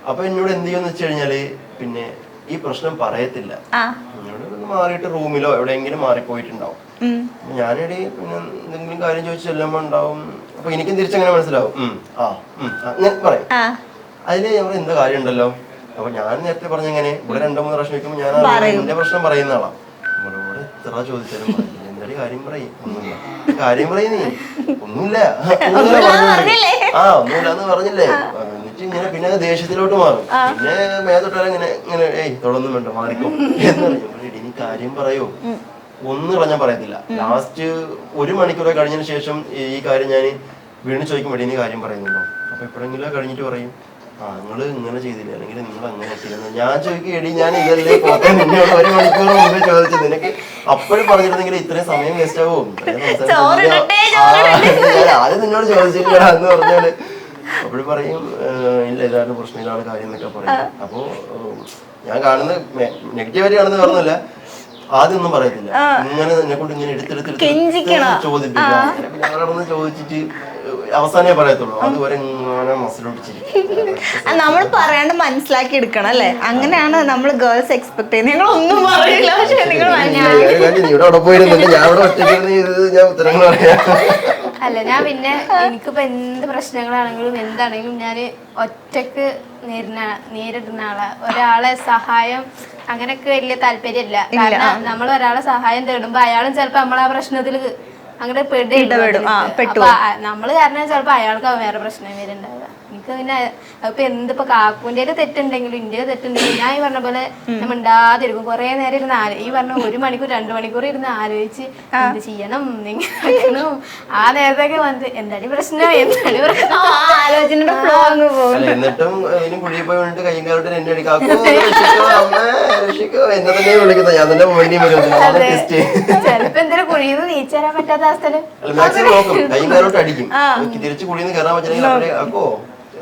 അപ്പൊ എന്നോട് എന്ത് ചെയ്യുമെന്ന് വെച്ച് കഴിഞ്ഞാല് പിന്നെ ഈ പ്രശ്നം പറയത്തില്ല, എന്നോട് മാറിയിട്ട് റൂമിലോ എവിടെയെങ്കിലും മാറിപ്പോയിട്ടുണ്ടാവും. ഞാനിടെ പിന്നെ എന്തെങ്കിലും കാര്യം ചോദിച്ചു ചെല്ലുമ്പോ ഉണ്ടാവും. അപ്പൊ എനിക്കും തിരിച്ചങ്ങനെ മനസ്സിലാവും, ഞാൻ പറയും അതില് ഞാൻ എന്താ കാര്യം ഉണ്ടല്ലോ. അപ്പൊ ഞാൻ നേരത്തെ പറഞ്ഞെങ്ങനെ ഇവിടെ 2-3 പ്രാവശ്യം വെക്കുമ്പോ ഞാൻ എന്റെ പ്രശ്നം പറയുന്ന ആളാ. നമ്മളോട് എത്ര ചോദിച്ചാലും പറയില്ല, എന്തായാലും കാര്യം പറയും, ഒന്നുമില്ല കാര്യം പറയുന്നേ ഒന്നുമില്ല ഒന്നുമില്ലാന്ന് പറഞ്ഞില്ലേ. എന്നിട്ട് ഇങ്ങനെ പിന്നെ ദേഷ്യത്തിലോട്ട് മാറും, പിന്നെ മേതൊട്ടാലും ഇങ്ങനെ ഇങ്ങനെ തുടർന്നും വേണ്ട മാറിക്കോ എന്ന് പറയും. ഇനി കാര്യം പറയോ? ഒന്നും ഞാൻ പറയത്തില്ല. ലാസ്റ്റ് 1 മണിക്കൂർ കഴിഞ്ഞതിന് ശേഷം ഈ കാര്യം ഞാൻ വീണ്ടും ചോദിക്കുമ്പോൾ ഇനി കാര്യം പറയുന്നുണ്ടോ? അപ്പൊ എപ്പോഴെങ്കിലും കഴിഞ്ഞിട്ട് പറയും, നിങ്ങള് ഇങ്ങനെ ചെയ്തില്ല, അല്ലെങ്കിൽ നിങ്ങൾ അങ്ങനെ ചെയ്യുന്നത്. ഞാൻ ചോദിക്കും, എടി ഞാൻ ഇതല്ലേ പോട്ടെ നിന്നോട് 1 മണിക്കൂർ മുമ്പേ ചോദിച്ചത്, നിനക്ക് അപ്പോഴും പറഞ്ഞിരുന്നെങ്കിൽ ഇത്രയും സമയം വേസ്റ്റ് ആവും, ഞാൻ ആദ്യം നിന്നോട് ചോദിച്ചില്ല എന്ന് പറഞ്ഞാല് അപ്പോഴും പറയും ഇല്ല ഇതാണ് പ്രശ്നം, ഇതാണ് കാര്യം എന്നൊക്കെ പറയും. അപ്പോ ഞാൻ കാണുന്ന നെഗറ്റീവായിട്ട് കാണുന്ന പറഞ്ഞില്ല, ആദ്യം ഒന്നും പറയത്തില്ല, ഇങ്ങനെ എന്നെ കൊണ്ട് ഇങ്ങനെ എടുത്തെടുത്ത് ചോദിപ്പിക്കുക. ഞങ്ങളവിടെ ചോദിച്ചിട്ട് അവസാനേ പറയത്തുള്ളൂ, അതുവരെ ഇങ്ങനെ മസിലൊടിച്ചിരിക്കും. നമ്മൾ പറയാണ്ട് മനസ്സിലാക്കി എടുക്കണം അല്ലേ? അങ്ങനെയാണ് നമ്മൾ ഗേൾസ് എക്സ്പെക്ട് ചെയ്യുന്നത്. നിങ്ങൾ ഒന്നും പറയില്ല, പക്ഷെ നിങ്ങൾ ഇവിടെ അവിടെ പോയിരുന്നില്ല, ഞാൻ ഇവിടെ ഒറ്റയ്ക്ക് ഞാൻ ഉത്തരങ്ങൾ പറയാം. അല്ല ഞാൻ പിന്നെ എനിക്കിപ്പോ എന്ത് പ്രശ്നങ്ങളാണെങ്കിലും എന്താണെങ്കിലും ഞാൻ ഒറ്റക്ക് നേരിടുന്ന ആളാ. ഒരാളെ സഹായം അങ്ങനെയൊക്കെ വലിയ താല്പര്യമില്ല. കാരണം നമ്മൾ ഒരാളെ സഹായം തേടുമ്പോ അയാളും ചിലപ്പോ നമ്മളാ പ്രശ്നത്തിൽ അങ്ങനെ പെടും. അപ്പൊ നമ്മള് കാരണം ചിലപ്പോ അയാൾക്ക് വേറെ പ്രശ്നം വരുന്നുണ്ടാവുക. എനിക്ക് പിന്നെ ഇപ്പൊ എന്തിപ്പോ കാക്കുവിന്റെ തെറ്റുണ്ടെങ്കിലും ഇന്ത്യ തെറ്റുണ്ടെങ്കിലും ഞാൻ ഈ പറഞ്ഞ പോലെ ഞാൻ മിണ്ടാതിരിക്കും. കുറെ നേരം ഇരുന്ന് ഈ പറഞ്ഞ 1 മണിക്കൂർ 2 മണിക്കൂർ ഇരുന്ന് ആലോചിച്ച് എന്ത് ചെയ്യണം എങ്ങനെ ആ നേരത്തൊക്കെ വന്നിട്ട് എന്താണ് പ്രശ്നം എന്താണ് പ്രശ്നം എന്നിട്ടും കുഴിയിൽ പോയി വേണ്ടിട്ട് കയ്യും കാലോട്ട് എന്നെ വിളിക്കുന്നത് ഞാൻ തന്നെ വേണ്ടി ചിലപ്പോ എന്തെങ്കിലും കുഴിയിൽ നിന്ന് നീച്ചു തരാൻ പറ്റാത്ത അവസ്ഥയില് മാക്സിമം നോക്കും, കയ്യും കാലോട്ട് അടിക്കും. തിരിച്ച് കുഴിയിൽ നിന്ന് കയറാൻ പറ്റില്ലെങ്കിൽ അക്കോ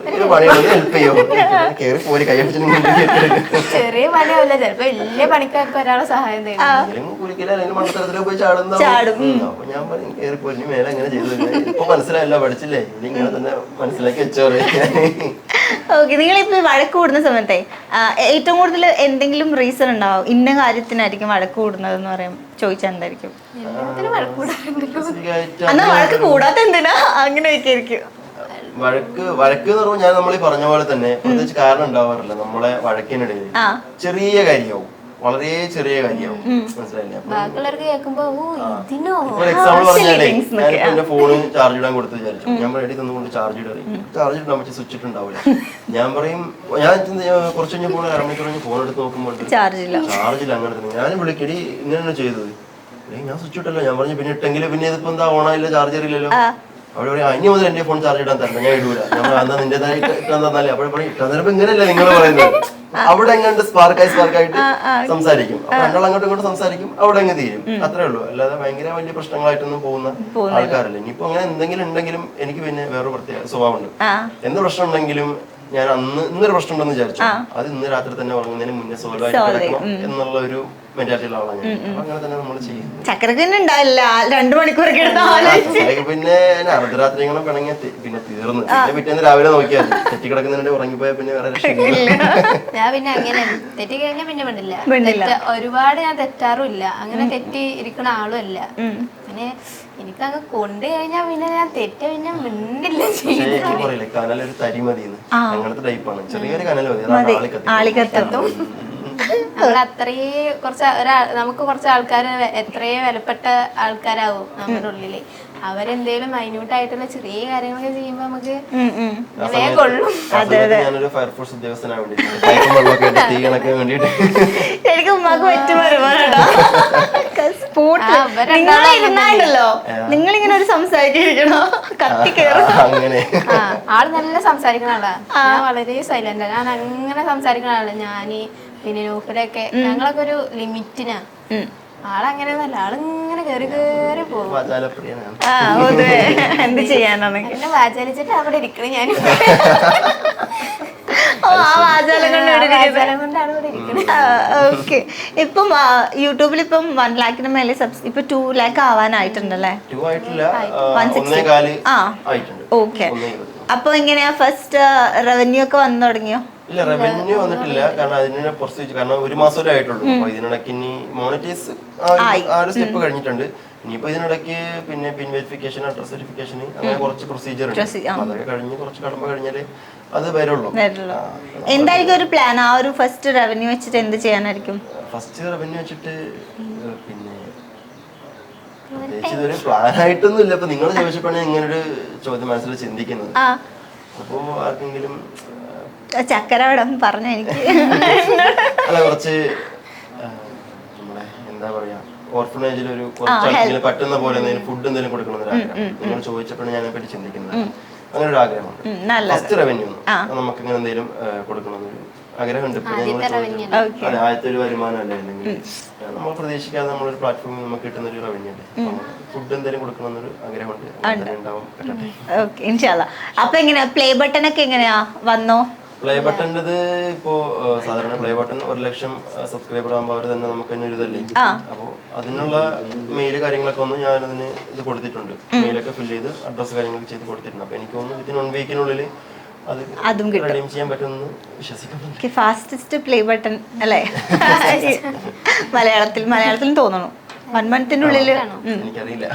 ഹെൽപ്പ് ചെയ്യോ കയറി പോരി കൈ ചെറിയ പണിയാവില്ല, ചിലപ്പോ വലിയ പണിക്കാർക്ക് ഒരാളെ സഹായം അല്ലെങ്കിൽ മണ്ഡലത്തിലോ പോയി ചാടും. അപ്പൊ ഞാൻ പറയും കയറി പോരി മേലെ എങ്ങനെ ചെയ്തു, ഇപ്പൊ മനസ്സിലായല്ലോ പഠിച്ചില്ലേ, ഇനി ഇങ്ങനെ തന്നെ മനസ്സിലാക്കി വെച്ചോ. ഓക്കെ, നിങ്ങളിപ്പോ വഴക്ക് കൂടുന്ന സമയത്തെ ഏറ്റവും കൂടുതൽ എന്തെങ്കിലും റീസൺ ഉണ്ടാവും, ഇന്ന കാര്യത്തിനായിരിക്കും വഴക്ക് കൂടുന്നത് എന്ന് പറയും ചോദിച്ചാൽ എന്തായിരിക്കും? എന്നാ വഴക്ക് കൂടാത്ത എന്തിനാ അങ്ങനെയൊക്കെ ആയിരിക്കും. വഴക്ക് എന്ന് പറയുമ്പോൾ ഞാൻ നമ്മൾ പറഞ്ഞ പോലെ തന്നെ പ്രത്യേകിച്ച് കാരണം ഉണ്ടാവാറില്ല. നമ്മളെ വഴക്കിനിടയിൽ ചെറിയ കാര്യമാവും, വളരെ ചെറിയ കാര്യമാവും, മനസ്സിലായില്ലേ? ഒരു എക്സാമ്പിൾ പറഞ്ഞാലേ ഞാൻ എന്റെ ഫോണ് ചാർജ് ഇടാൻ കൊടുത്ത് വിചാരിച്ചു, ഞാൻ റെഡി തന്നുകൊണ്ട് ചാർജ് ഇടാൻ പറ്റി സ്വിച്ച് ഇട്ടുണ്ടാവില്ല. ഞാൻ പറയും ഞാൻ കുറച്ച് കഴിഞ്ഞ ഫോൺ 1/2 മണിക്കൂർ കഴിഞ്ഞ് ഫോൺ എടുത്ത് നോക്കുമ്പോൾ ചാർജില്ല. അങ്ങനെ തന്നെ ഞാൻ വിളിക്കടി ഇങ്ങനെയാണ് ചെയ്തത്, ഞാൻ സ്വിച്ച് ഇട്ടല്ലോ. ഞാൻ പറഞ്ഞു പിന്നെ ഇട്ടെങ്കിലും പിന്നെ ഇതിപ്പോ എന്താ ഓണായില്ല, ചാർജർ ഇല്ലല്ലോ. അവിടെ പറയാം ഇനി മുതൽ എന്റെ ഫോൺ ചാർജ് ഇടാൻ തരണം, ഞാൻ ഇടൂല. ഞാൻ എന്താ നിന്റേതായി ഇട്ടാൻ തന്നാലേ. അവിടെ പറയും ഇട്ടാൻ തരുമ്പോ ഇങ്ങനെയല്ലേ നിങ്ങൾ പറയുന്നത്. അവിടെ എങ്ങാണ്ട് സ്പാർക്കായിട്ട് സംസാരിക്കും. അപ്പൊ രണ്ടാൾ അങ്ങോട്ടും ഇങ്ങോട്ടും സംസാരിക്കും, അവിടെ അങ്ങ് തീരും. അത്രേ ഉള്ളൂ. അല്ലാതെ ഭയങ്കര വലിയ പ്രശ്നങ്ങളായിട്ടൊന്നും പോകുന്ന ആൾക്കാരല്ല. ഇനിയിപ്പോ അങ്ങനെ എന്തെങ്കിലും ഉണ്ടെങ്കിലും എനിക്ക് പിന്നെ വേറെ പ്രത്യേക സ്വഭാവമുണ്ട്. എന്ത് പ്രശ്നം ഉണ്ടെങ്കിലും ഞാൻ ഇന്നൊരു പ്രശ്നം ഉണ്ടെന്ന് വിചാരിച്ചു, അത് ഇന്ന് രാത്രി തന്നെ ഉറങ്ങുന്നതിന് മുന്നേ സോൾവ് ആയിട്ട് കിടക്കണം എന്നുള്ള ഒരു മെന്റാലിറ്റിയുള്ള ആളാണ് ഞാൻ. അങ്ങനെ തന്നെ നമ്മൾ ചെയ്യുന്നത്. പിന്നെ അർദ്ധരാത്രി ഇങ്ങനെ പിണങ്ങിയ പിന്നെ തീർന്നു. പിന്നെ പിറ്റേന്ന് രാവിലെ നോക്കിയാൽ തെറ്റി കിടക്കുന്നതിന്റെ ഉറങ്ങിപ്പോയാൽ പിന്നെ വേറെ ഞാൻ പിന്നെ അങ്ങനെ തെറ്റി കഴിഞ്ഞാൽ പിന്നെ മിണ്ടില്ല. ഒരുപാട് ഞാൻ തെറ്റാറുമില്ല, അങ്ങനെ തെറ്റി ഇരിക്കുന്ന ആളും അല്ല. പിന്നെ എനിക്കങ്ങ് കൊണ്ടു കഴിഞ്ഞാൽ പിന്നെ ഞാൻ തെറ്റ പിന്നെ മിണ്ടില്ല. കനലൊരു തരി മതി, അങ്ങനത്തെ ടൈപ്പാണ്. ചെറിയൊരു കനൽ മതി, ആളിക്കത്തും. നമ്മൾ അത്രയും നമുക്ക് കുറച്ച് ആൾക്കാർ എത്രയും വിലപ്പെട്ട ആൾക്കാരാവും നമ്മുടെ ഉള്ളില്. അവരെന്തേലും മൈന്യൂട്ടായിട്ടുള്ള ചെറിയ കാര്യങ്ങളൊക്കെ ചെയ്യുമ്പോ നമുക്ക് ആ വേഗം കൊള്ളും. സമയത്ത് ഞാനൊരു ഫയർഫോഴ്സ് ഉദ്യോഗസ്ഥനാണ് വേണ്ടിയിട്ട് പൈപ്പും വെള്ളമൊക്കെ ആയിട്ട് തീ കണക്കാൻ വേണ്ടിയിട്ട് ശരിക്കും ഉമ്മാക്ക് പറ്റും വരുമാനോ നിങ്ങളിരുന്നാണ്ടല്ലോ നിങ്ങളിങ്ങനെ ഒരു സംസാരിച്ചിരിക്കണോ കത്തി കയറും അങ്ങനെ ആള് നല്ല സംസാരിക്കുന്ന ആളാ. ഞാൻ വളരെ സൈലന്റ്. ഞാൻ അങ്ങനെ സംസാരിക്കുന്ന ആളാ. ഞാന് പിന്നെ നൂഫലൊക്കെ ഞങ്ങളൊക്കെ ഒരു ലിമിറ്റിനാ. ആളങ്ങനെയൊന്നല്ല. ആളിങ്ങനെ കേറി കേറി പോകും. വാചാലപ്രിയനാണ്. എന്ത് ചെയ്യാനാണ് എന്നെ വാചാലിച്ചിട്ട് അവിടെ ഇരിക്കണേ ഞാൻ. വാചാലം കൊണ്ടാണ് ഇവിടെ ഇരിക്കണേ. ഓക്കെ. ഇപ്പം യൂട്യൂബിൽ ഇപ്പം 1 lakhന് മേലെ ഇപ്പൊ 2 lakh ആവാനായിട്ടുണ്ടല്ലേ? 2 ആയിട്ടില്ല, 1.4 ആയിട്ടുണ്ട്. ഓക്കെ. അപ്പൊ എങ്ങനെയാ ഫസ്റ്റ് റവന്യൂ ഒക്കെ വന്നു തുടങ്ങിയോ? ഇല്ല, റവന്യൂ വന്നിട്ടില്ല. കാരണം അതിനെ പ്രൊസീജിയർ, കാരണം 1 മാസമല്ലേ ആയിട്ടുള്ളൂ. അപ്പൊ ഇതിനിടയ്ക്ക് ഇനി മോണിറ്റൈസ് ആ ഒരു സ്റ്റെപ്പ് കഴിഞ്ഞിട്ടുണ്ട്. ഇനിയിപ്പോ ഇതിനിടയ്ക്ക് പിന്നെ പിൻ വെരിഫിക്കേഷൻ, അഡ്രസ് വെരിഫിക്കേഷൻ, അങ്ങനെ കുറച്ച് പ്രൊസീജിയർ ഉണ്ട്. അതൊക്കെ കഴിഞ്ഞ് കുറച്ച് കടമ്പ കഴിഞ്ഞാല് അത് വരുള്ളൂ. എന്തായിരിക്കും ഒരു പ്ലാൻ? ആ ഒരു ഫസ്റ്റ് റവന്യൂ വെച്ചിട്ട് എന്ത് ചെയ്യാനായിരിക്കും? ഫസ്റ്റ് റവന്യൂ വെച്ചിട്ട് പിന്നെ ഇതൊരു പ്ലാൻ ആയിട്ടൊന്നും ഇല്ല. ഇപ്പൊ നിങ്ങൾ ചോദിച്ചപ്പോഴാണ് ഇങ്ങനൊരു ചോദ്യം മനസ്സിൽ ചിന്തിക്കുന്നത്. അപ്പോ ആർക്കെങ്കിലും ചക്കരവടം പറഞ്ഞു എനിക്ക് അല്ല, കുറച്ച് നമ്മളെ എന്താ പറയാ, ഓർഫനേജിൽ ഒരു കുറച്ചെങ്കിലും പറ്റുന്ന പോലെ എന്തെങ്കിലും ഫുഡ് എന്തെങ്കിലും കൊടുക്കണമെന്നൊരാഗ്രഹം നിങ്ങൾ ചോദിച്ചപ്പോഴാണ് ഞാൻ അതിനെപ്പറ്റി ചിന്തിക്കുന്നത്. അങ്ങനെ ഒരു ആഗ്രഹമുണ്ട്. ഫസ്റ്റ് റവന്യൂ നമുക്ക് ഇങ്ങനെ എന്തെങ്കിലും കൊടുക്കണമെന്നൊരു ആഗ്രഹമുണ്ട്. അതെ, ആദ്യത്തെ ഒരു വരുമാനം അല്ലേ, അല്ലെങ്കിൽ നമ്മൾ പ്രതീക്ഷിക്കാതെ നമ്മളൊരു പ്ലാറ്റ്ഫോമിൽ നമുക്ക് കിട്ടുന്ന ഒരു റവന്യൂ അല്ലേ, ഫുഡ് എന്തെങ്കിലും കൊടുക്കണമെന്നൊരു ആഗ്രഹമുണ്ട്. ഉണ്ടാവും, പറ്റട്ടെ. അപ്പൊ എങ്ങനെയാ പ്ലേ ബട്ടൺ ഒക്കെ എങ്ങനെയാ വന്നോ? പ്ലേ ബട്ടൻ്റെത് ഇപ്പോ സാധാരണ പ്ലേ ബട്ടൺ 1 ലക്ഷം സബ്സ്ക്രൈബർ ആകുമ്പോൾ അവർ തന്നെ നമുക്ക് തന്നെ ഒരു ഇതല്ലേ. അപ്പോൾ അതിനുള്ള മെയിൽ കാര്യങ്ങളൊക്കെ ഒന്ന് ഞാനതിന് ഇത് കൊടുത്തിട്ടുണ്ട്. മെയിലൊക്കെ ഫില്ല് ചെയ്ത് അഡ്രസ് കാര്യങ്ങളൊക്കെ ചെയ്ത് കൊടുത്തിട്ടുണ്ട്. അപ്പൊ എനിക്ക് തോന്നുന്നു വിത്തിൻ 1 വീക്കിനുള്ളിൽ അതും റെഡീം ചെയ്യാൻ പറ്റുമെന്ന് വിശ്വസിക്കുന്നു. ഫാസ്റ്റസ്റ്റ് പ്ലേ ബട്ടൺ അല്ലേ മലയാളത്തിൽ തോന്നുന്നു. 1 monthനുള്ളിൽ. എനിക്കറിയില്ല,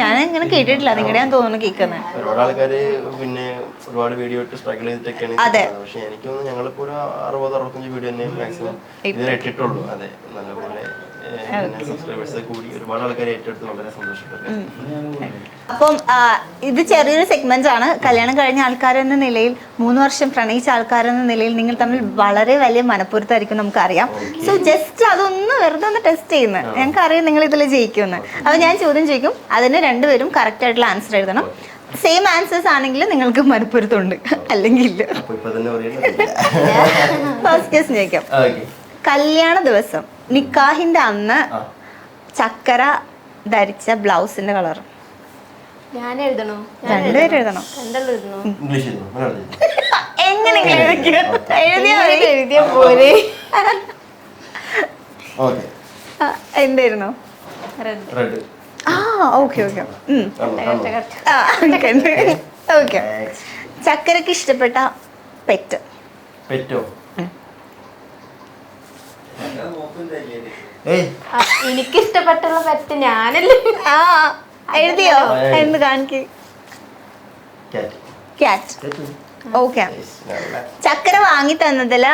ഞാൻ ഇങ്ങനെ കേട്ടിട്ടില്ല, നിങ്ങളുടെ ഞാൻ തോന്നുന്നു കേൾക്കുന്നത്. ഒരുപാട് ആൾക്കാര് പിന്നെ ഒരുപാട് വീഡിയോ ഇട്ട് സ്ട്രഗിൾ ചെയ്തിട്ടൊക്കെയാണ്. പക്ഷെ എനിക്ക് തോന്നുന്നു ഞങ്ങളിപ്പോ ഒരു 60-65 വീഡിയോ തന്നെ മാക്സിമം ഇതിൽ ഇട്ടിട്ടുള്ളൂ. അതെ, നല്ലപോലെ സബ്സ്ക്രൈബേഴ്സ് കൂടി ഒരുപാട് ആൾക്കാർ ഏറ്റെടുത്ത് വളരെ സന്തോഷപ്പെട്ടു. അപ്പം ഇത് ചെറിയൊരു സെഗ്മെന്റ് ആണ്. കല്യാണം കഴിഞ്ഞ ആൾക്കാരെന്ന നിലയിൽ, 3 വർഷം പ്രണയിച്ച ആൾക്കാരെന്ന നിലയിൽ നിങ്ങൾ തമ്മിൽ വളരെ വലിയ മനപ്പുറത്തായിരിക്കും, നമുക്കറിയാം. സോ ജസ്റ്റ് അതൊന്ന് വെറുതെ ഒന്ന് ടെസ്റ്റ് ചെയ്യുന്നത്. ഞങ്ങൾക്ക് അറിയാം നിങ്ങൾ ഇതിൽ ജയിക്കുമെന്ന്. അപ്പൊ ഞാൻ ചോദ്യം ചോദിക്കും, അതിന് രണ്ടുപേരും കറക്റ്റ് ആയിട്ടുള്ള ആൻസർ എഴുതണം. സെയിം ആൻസേഴ്സ് ആണെങ്കിൽ നിങ്ങൾക്ക് മനപ്പുറത്തുണ്ട്, അല്ലെങ്കിൽ ഇല്ല. ഫസ്റ്റ് ക്വസ്റ്റ്യൻ ചോദിക്കാം. കല്യാണ ദിവസം നിക്കാഹിന്റെ അന്ന് ചക്കര ധരിച്ച ബ്ലൗസിന്റെ കളർ? ഞാൻ എഴുതണോ? രണ്ടുപേരും എഴുതണം. എങ്ങനെയെങ്കിലും എഴുതിയ പോലെ. എന്തായിരുന്നു? ഓക്കെ. ചക്കരക്ക് ഇഷ്ടപ്പെട്ട പെറ്റ്? എനിക്ക് ഇഷ്ടപ്പെട്ടുള്ള പെറ്റ് ഞാനല്ലേ. എഴുതിയോ? എന്ന് കാണിക്ക്. ക്യാറ്റ്. ഓക്കെ. ചക്കര വാങ്ങി തന്നതില്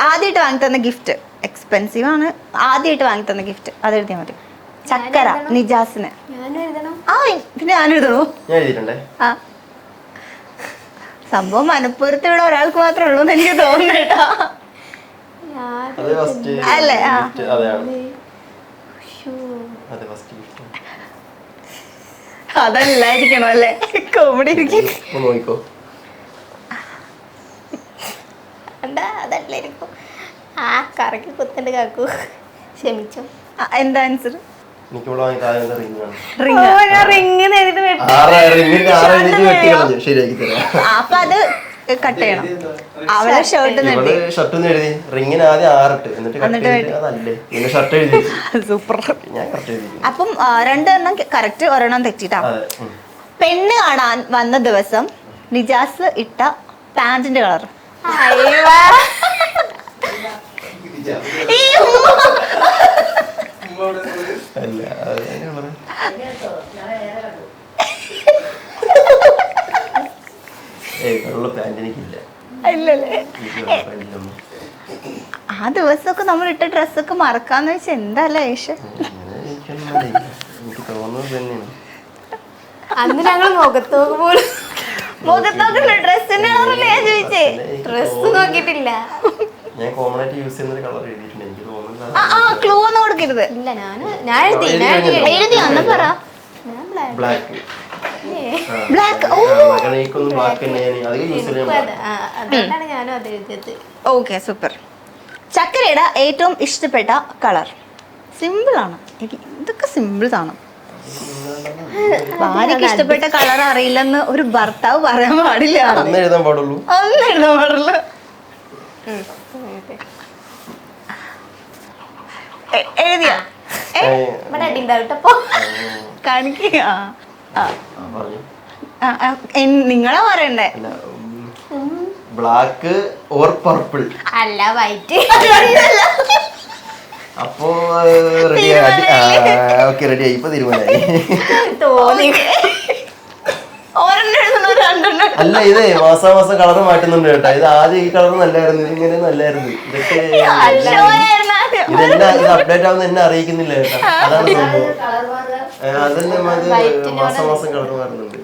ആദ്യമായിട്ട് വാങ്ങി തന്ന ഗിഫ്റ്റ്? എക്സ്പെൻസീവ് ആണ്. ആദ്യമായിട്ട് വാങ്ങി തന്ന ഗിഫ്റ്റ് അത് എഴുതിയാൽ മതി. ചക്കര നിജാസിന്. പിന്നെ ഞാൻ എഴുതണോ? സംഭവം മനപ്പുറത്ത് ഇവിടെ ഒരാൾക്ക് മാത്രമേ ഉള്ളൂ എന്ന് എനിക്ക് തോന്നുന്നേട്ടാ. അല്ലേ? അതല്ലായിരിക്കണോ അല്ലേ? കോമഡി അതല്ലായിരിക്കും. ആ കറക്കി കുത്തണ്ട് കാക്കു, ക്ഷമിച്ചോ. എന്താ ആൻസർ? അപ്പൊ അത് കട്ട് ചെയ്യണം. അവളെ ഷർട്ട് റിങ്ങിന് ആദ്യം 6 എന്നിട്ട് സൂപ്പർ. അപ്പം 2 കറക്റ്റ്, 1 തെറ്റിട്ടാ. പെണ്ണ് കാണാൻ വന്ന ദിവസം നിജാസ് ഇട്ട പാന്റിന്റെ കളർ? ആ ദിവസമൊക്കെ നമ്മൾ ഇട്ട ഡ്രസ്സൊക്കെ മറക്കാന്ന് വെച്ചാൽ എന്താ അല്ലേ ഏഷ്? അന്ന് ഞങ്ങൾ മുഖത്തോക്ക് പോലും മുഖത്തൊക്കെ ഡ്രസ്സിന്റെ കളറല്ലേ ഞാൻ ചോദിച്ചേ. ഡ്രസ് നോക്കിയിട്ടില്ല. ഞാൻ കോമൺ ആയിട്ട് യൂസ് ചെയ്യുന്ന കളർ എഴുതിയിട്ടുണ്ട്, എനിക്ക് തോന്നുന്നില്ല. ക്ലൂ ഒന്നും കൊടുക്കരുത്. ഇല്ല ഞാൻ എഴുതി അന്ന് പറ. ബ്ലാക്ക്. ബ്ലാക്ക്. എനിക്കൊന്നും ബ്ലാക്ക് തന്നെ ഞാൻ അധികം യൂസ് ചെയ്യാൻ. അതുകൊണ്ടാണ് ഞാനും അത് എഴുതിയത്. Okay, super. ചക്കരയുടെ ഏറ്റവും ഇഷ്ടപ്പെട്ട കളർ? സിമ്പിൾ ആണ്. ഇതൊക്കെ സിമ്പിൾസ് ആണ്. ഭാര്യക്ക് ഇഷ്ടപ്പെട്ട കളർ അറിയില്ലെന്ന് ഒരു ഭർത്താവ് പറയാൻ പാടില്ല. ഒന്ന് എഴുതാൻ പാടുള്ളൂ. ഒന്നും എഴുതാൻ പാടുള്ളൂ. എഴുതിയ ഇവിടെ അടിണ്ടാവട്ടപ്പോ കാണിക്കുക. പറഞ്ഞു. നിങ്ങളാ പറയണ്ടേ? Black or purple. അല്ല വൈറ്റ്. അപ്പോ റെഡി ഓക്കെ, റെഡി ആയി. ഇപ്പൊ തീരുമാനമായി. തോന്നി. ഒരെണ്ണം എഴുതുന്നു, രണ്ടെണ്ണം. അല്ല, ഇതേ മാസാമാസം കളർ മാറ്റുന്നുണ്ട് കേട്ടോ. ഇത് ആദ്യം ഈ കളർ നല്ലായിരുന്നു, ഇതിങ്ങനെ നല്ലായിരുന്നു. ഇതൊക്കെ ഇതെല്ലാം ഇത് അപ്ഡേറ്റ് ആവുന്ന എന്നെ അറിയിക്കുന്നില്ല കേട്ടോ. അതാണ് സംഭവം. അതന്നെ മാസാമാസം കളർ മാറുന്നുണ്ട്.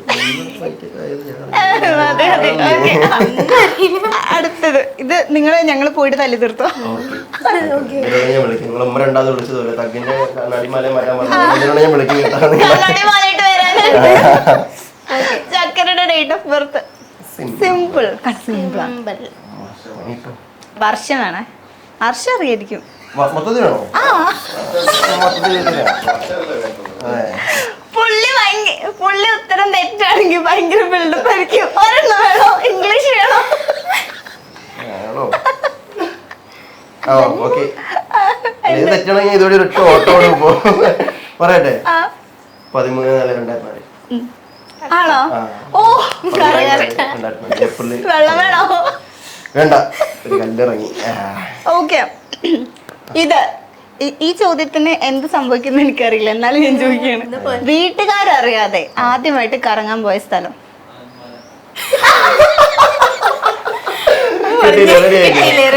അടുത്തത് ഇത് ഞങ്ങൾ പോയിട്ട് തല്ലി തീർത്തോ? ഞാൻ വിളിക്കും. നിങ്ങൾ ഉമ്മ രണ്ടാമത് വിളിച്ചതുപോലെ തഗ്ഗിന്റെ നടിമാല മാറ്റാൻ പറഞ്ഞു. ഞാൻ വിളിക്കും കേട്ടോ. ചക്കരയുടെ date of birth simple simple. വർഷം വേണേ. വർഷം അറിയായിരിക്കും. മൊത്തത്തിൽ വേണോ? പുള്ളി ഉത്തരം തെറ്റാണെങ്കിൽ ഭയങ്കര ബിൽഡപ്പ് ആയിരിക്കും. ഒരെണ്ണം വേണോ? ഇംഗ്ലീഷ് വേണോ? ഓക്കെ, തെറ്റാണെങ്കിൽ ഇതോടെ ഒറ്റ ഓട്ടോ പറയട്ടെ. 13/4/2004. ആണോ? ഓ, ഏപ്രിൽ. വെള്ളം വേണോ? വേണ്ട, ഒരു കല്ലിറങ്ങി. ഓക്കെ, ഇത് ഈ ചോദ്യത്തിന് എന്ത് സംഭവിക്കുന്ന എനിക്കറിയില്ല, എന്നാലും ഞാൻ ചോദിക്കുകയാണ്. വീട്ടുകാരറിയാതെ ആദ്യമായിട്ട് കറങ്ങാൻ പോയ സ്ഥലം?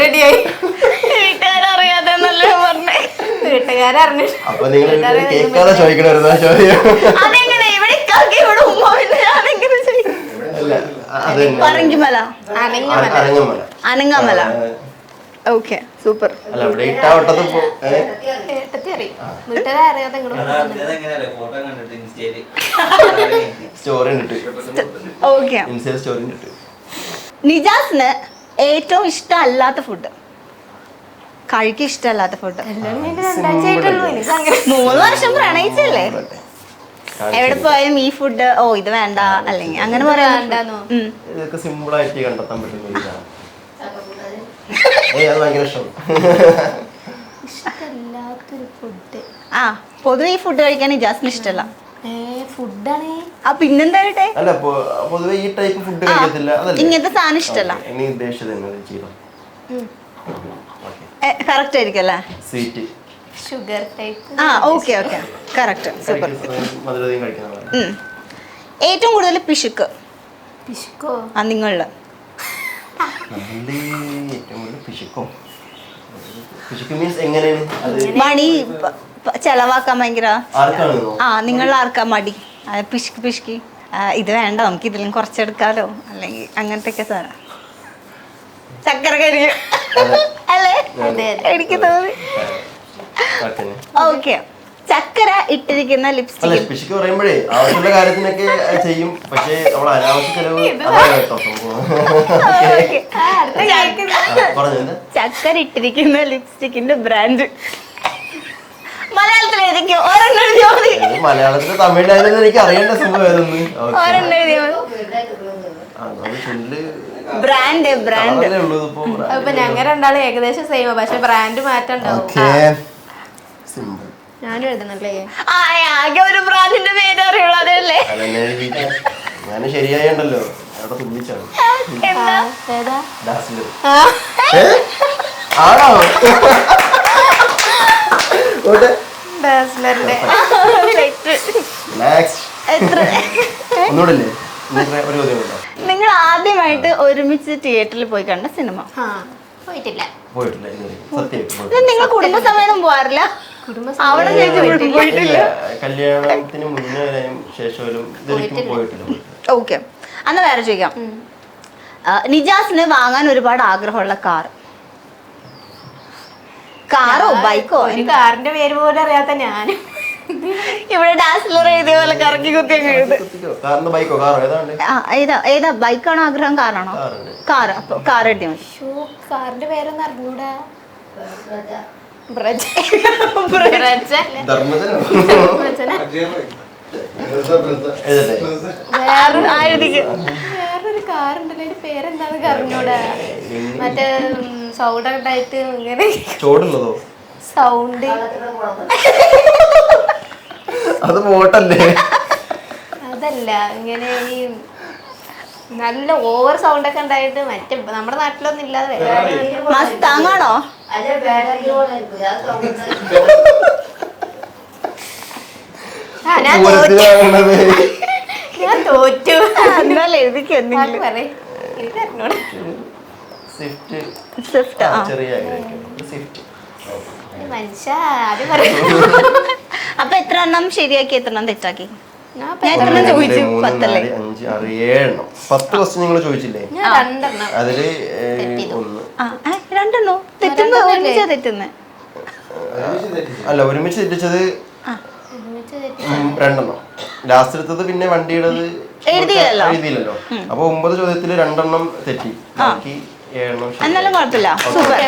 റെഡിയായി. വീട്ടുകാരറിയാതെ എന്നല്ലേ പറഞ്ഞേ? വീട്ടുകാരറിഞ്ഞു. അപ്പൊ നിങ്ങൾ കേൾക്കാതെ ചോദിക്കണമായിരുന്നു ആ ചോദ്യം. അതെങ്ങനെ? ഇവിടെ ഇക്കാക്കി, ഇവിടെ ഉമ്മ, പിന്നെ ഞാനെങ്ങനെ ചെയ്യും? പറങ്കിമല, അരങ്ങമല. അനങ്ങമല. Okay, super. അല്ല, ഇവിടെ ഇട്ടാവട്ടത്ത് വീട്ടുകാരെ അറിയാതെ സ്റ്റോറി ഇട്ട്. ഓക്കെ, സ്റ്റോറി ഇട്ട്. നിജാസിന് ഏറ്റവും ഇഷ്ടമല്ലാത്ത ഫുഡ്? കഴിക്കാൻ ഇഷ്ടമല്ലാത്ത ഫുഡ്? 3 വർഷം പ്രണയിച്ചല്ലേ? എവിടെ പോയാലും ഈ ഫുഡ്, ഓ ഇത് വേണ്ട, അല്ലെങ്കിൽ അങ്ങനെ പറയാണ്ടോ? ഇതൊക്കെ സിമ്പിൾ ആയിട്ട് കണ്ടെത്താൻ പറ്റുന്ന ഇതാണ്. അത് ഭയങ്കര ഇഷ്ടം. ഇഷ്ടമല്ലാത്തൊരു ഫുഡ്. ആ, പൊതുവെ ഈ ഫുഡ് കഴിക്കാൻ നിജാസിന് ഇഷ്ടമല്ല. ഫുഡാണ്. ആ, പിന്നെന്താ? അല്ല, പൊതുവെ ഈ ടൈപ്പ് ഫുഡ് കഴിക്കത്തില്ല. ഇങ്ങനത്തെ സാധനം ഇഷ്ടമല്ല. നീ ഉദ്ദേശിച്ചത് കറക്റ്റ് ആയിരിക്കും അല്ലേ? Sweet, sugar type. ആ, ഓക്കെ ഓക്കെ, കറക്റ്റ്, സൂപ്പർ. മധുരതയും കഴിക്കുന്ന. ഏറ്റവും കൂടുതൽ പിശുക്ക്? പിശുക്കോ? ആ, നിങ്ങളില്. മണി ചെലവാക്കാൻ ഭയങ്കര. ആ, നിങ്ങൾ ആർക്കാ മടി? പിശുക്ക് പിശുക്കി ഇത് വേണ്ട, നമുക്ക് ഇതിലും കുറച്ചെടുക്കാലോ, അല്ലെങ്കിൽ അങ്ങനത്തെ ഒക്കെ സാധനം. ചക്കര കരിയും അല്ലേ? എനിക്ക് തോന്നി. ഓക്കെ, ചക്കര ഇട്ടിരിക്കുന്ന ലിപ്സ്റ്റിക്. പിശുക്ക് പറയുമ്പോഴേ ആവശ്യമുള്ള കാര്യത്തിനൊക്കെ ചെയ്യും, പക്ഷേ നമ്മൾ അനാവശ്യ ചെലവ് ചക്കര ഇട്ടിരിക്കുന്ന ലിപ്സ്റ്റിക്കിന്റെ ബ്രാൻഡ് മലയാളത്തിൽ എഴുതിക്കോ? ഒരെണ്ണം എഴുതിയോ മതി. മലയാളത്തില് തമിഴിലായിരുന്നു എനിക്ക് അറിയേണ്ട സംഭവമായിരുന്നു. ഒരെണ്ണം എഴുതിയോ ബ്രാൻഡ്? ബ്രാൻഡ് അപ്പൊ ഞങ്ങൾ രണ്ടാളും ഏകദേശം സെയിം, പക്ഷെ ബ്രാൻഡ് മാറ്റണ്ടാവും. ഞാനും എഴുതുന്നല്ലേ? ആകെ ഒരു ബ്രാൻഡിന്റെ പേര് അറിയുള്ളൂ, അതല്ലേ? ഞാൻ ശരിയായണ്ടല്ലോ, അവിടെ തുമ്പിച്ചാണ്. ഏതാ? ആണോ? ഒന്നുകൂടല്ലേ? ഒരു ചോദ്യം ഉണ്ടോ? നിങ്ങൾ ആദ്യമായിട്ട് ഒരുമിച്ച് തിയേറ്ററിൽ പോയി കണ്ട സിനിമ? പോയിട്ടില്ല. പോയിട്ടില്ല. സത്യം നിങ്ങൾ കുടുംബസമേതം പോവാറില്ല? അവിടെ ചേച്ചി പോയിട്ടില്ല. കല്യാണത്തിന് മുന്നേ വരെയും ശേഷവും ഇതൊരിക്കലും പോയിട്ടില്ല. ഓക്കെ, അന്ന് വേറെ ചോദിക്കാം. നിജാസിന് വാങ്ങാൻ ഒരുപാട് ആഗ്രഹമുള്ള കാറോ ബൈക്കോ? ഒരു കാറിന്റെ പേര് പോലും അറിയാത്ത ഞാനും ഇവിടെ ഡാൻസിലർ എഴുതിയ പോലെ കറക്കി കുത്തി എഴുത്. കാറിന് ബൈക്കോ കാറോ ഏതാണ്ട്? ഏതാ ബൈക്കാണോ ആഗ്രഹം, കാറാണോ? കാറ്. അപ്പൊ കാർ എഴുതി മതി. കാറിന്റെ പേരൊന്നും അറിഞ്ഞൂടാ. വേറൊരു കാറുണ്ടല്ലോ, അതിന്റെ പേരെന്താന്ന് അറിഞ്ഞൂടാ. മറ്റേ സൗണ്ട് ഉണ്ടായിട്ട് ഇങ്ങനെ ചോടുള്ളതോ? സൗണ്ട് അത് മോട്ടല്ലേ? അതല്ല, ഇങ്ങനെ ഈ നല്ല ഓവർ സൗണ്ട് ഒക്കെ ഉണ്ടായിട്ട് മറ്റേ നമ്മുടെ നാട്ടിലൊന്നും ഇല്ലാതെ മസ്താങ്ങാണോ? ഞാൻ തോറ്റു. എന്നാലും എഴുതിക്ക് എന്തെങ്കിലും. എനിക്ക് അറിഞ്ഞൂടാ. സ്വിഫ്റ്റ്. മനുഷ്യ അത് പറയും. അപ്പൊ എത്ര എണ്ണം ശരിയാക്കി, എത്ര എണ്ണം തെറ്റാക്കി? ഞാൻ ഞാൻ എത്ര എണ്ണം ചോദിച്ചു? 10 അല്ലേ? 5, 6, 7 10 ക്വസ്റ്റ്യൻ നിങ്ങൾ ചോദിച്ചില്ലേ? ഞാൻ 2 എണ്ണം അതില് തെറ്റിയതോ? 1 രണ്ടെണ്ണോ തെറ്റുമ്പോ ഒരുമിച്ചാ തെറ്റുന്നേ? അല്ല, ഒരുമിച്ച് തെറ്റിച്ചത് ഒരുമിച്ച് 2 ലാസ്റ്റ് എടുത്തത് പിന്നെ വണ്ടിയുടേത് എഴുതിയില്ലല്ലോ. അപ്പൊ 9 ചോദ്യത്തില് 2 എണ്ണം തെറ്റി, ബാക്കി 7 എണ്ണം ശരി. എന്നാലും കുഴപ്പമില്ല. സൂപ്പർ.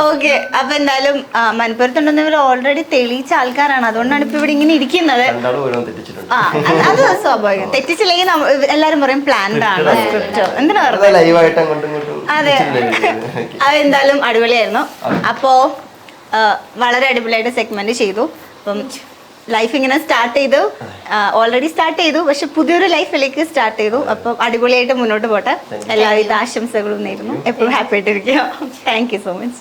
ഓക്കെ, അപ്പൊ എന്തായാലും മലപ്പുറത്തുണ്ടെന്നവർ ഓൾറെഡി തെളിയിച്ച ആൾക്കാരാണ്, അതുകൊണ്ടാണ് ഇപ്പൊ ഇവിടെ ഇങ്ങനെ ഇരിക്കുന്നത്. രണ്ടാളും ഓരോന്ന് തെറ്റിച്ചിട്ടുണ്ട്. അത് സ്വാഭാവികം. തെറ്റിച്ചില്ലെങ്കിൽ എല്ലാരും പറയും പ്ലാൻഡ് ആണ്, സ്ക്രിപ്റ്റോ, എന്തിനാ വെറുതെ. ലൈവായിട്ട് അങ്ങോട്ടും ഇങ്ങോട്ടും അതെ, അതെന്തായാലും അടിപൊളിയായിരുന്നു. അപ്പോ വളരെ അടിപൊളിയായിട്ട് സെഗ്മെന്റ് ചെയ്തു. അപ്പം ലൈഫ് ഇങ്ങനെ ഓൾറെഡി സ്റ്റാർട്ട് ചെയ്തു, പക്ഷെ പുതിയൊരു ലൈഫിലേക്ക് സ്റ്റാർട്ട് ചെയ്തു. അപ്പം അടിപൊളിയായിട്ട് മുന്നോട്ട് പോട്ടെ. എല്ലാവിധ ആശംസകളും നേരുന്നു. എപ്പോഴും ഹാപ്പി ആയിട്ടിരിക്കുക. Thank you so much.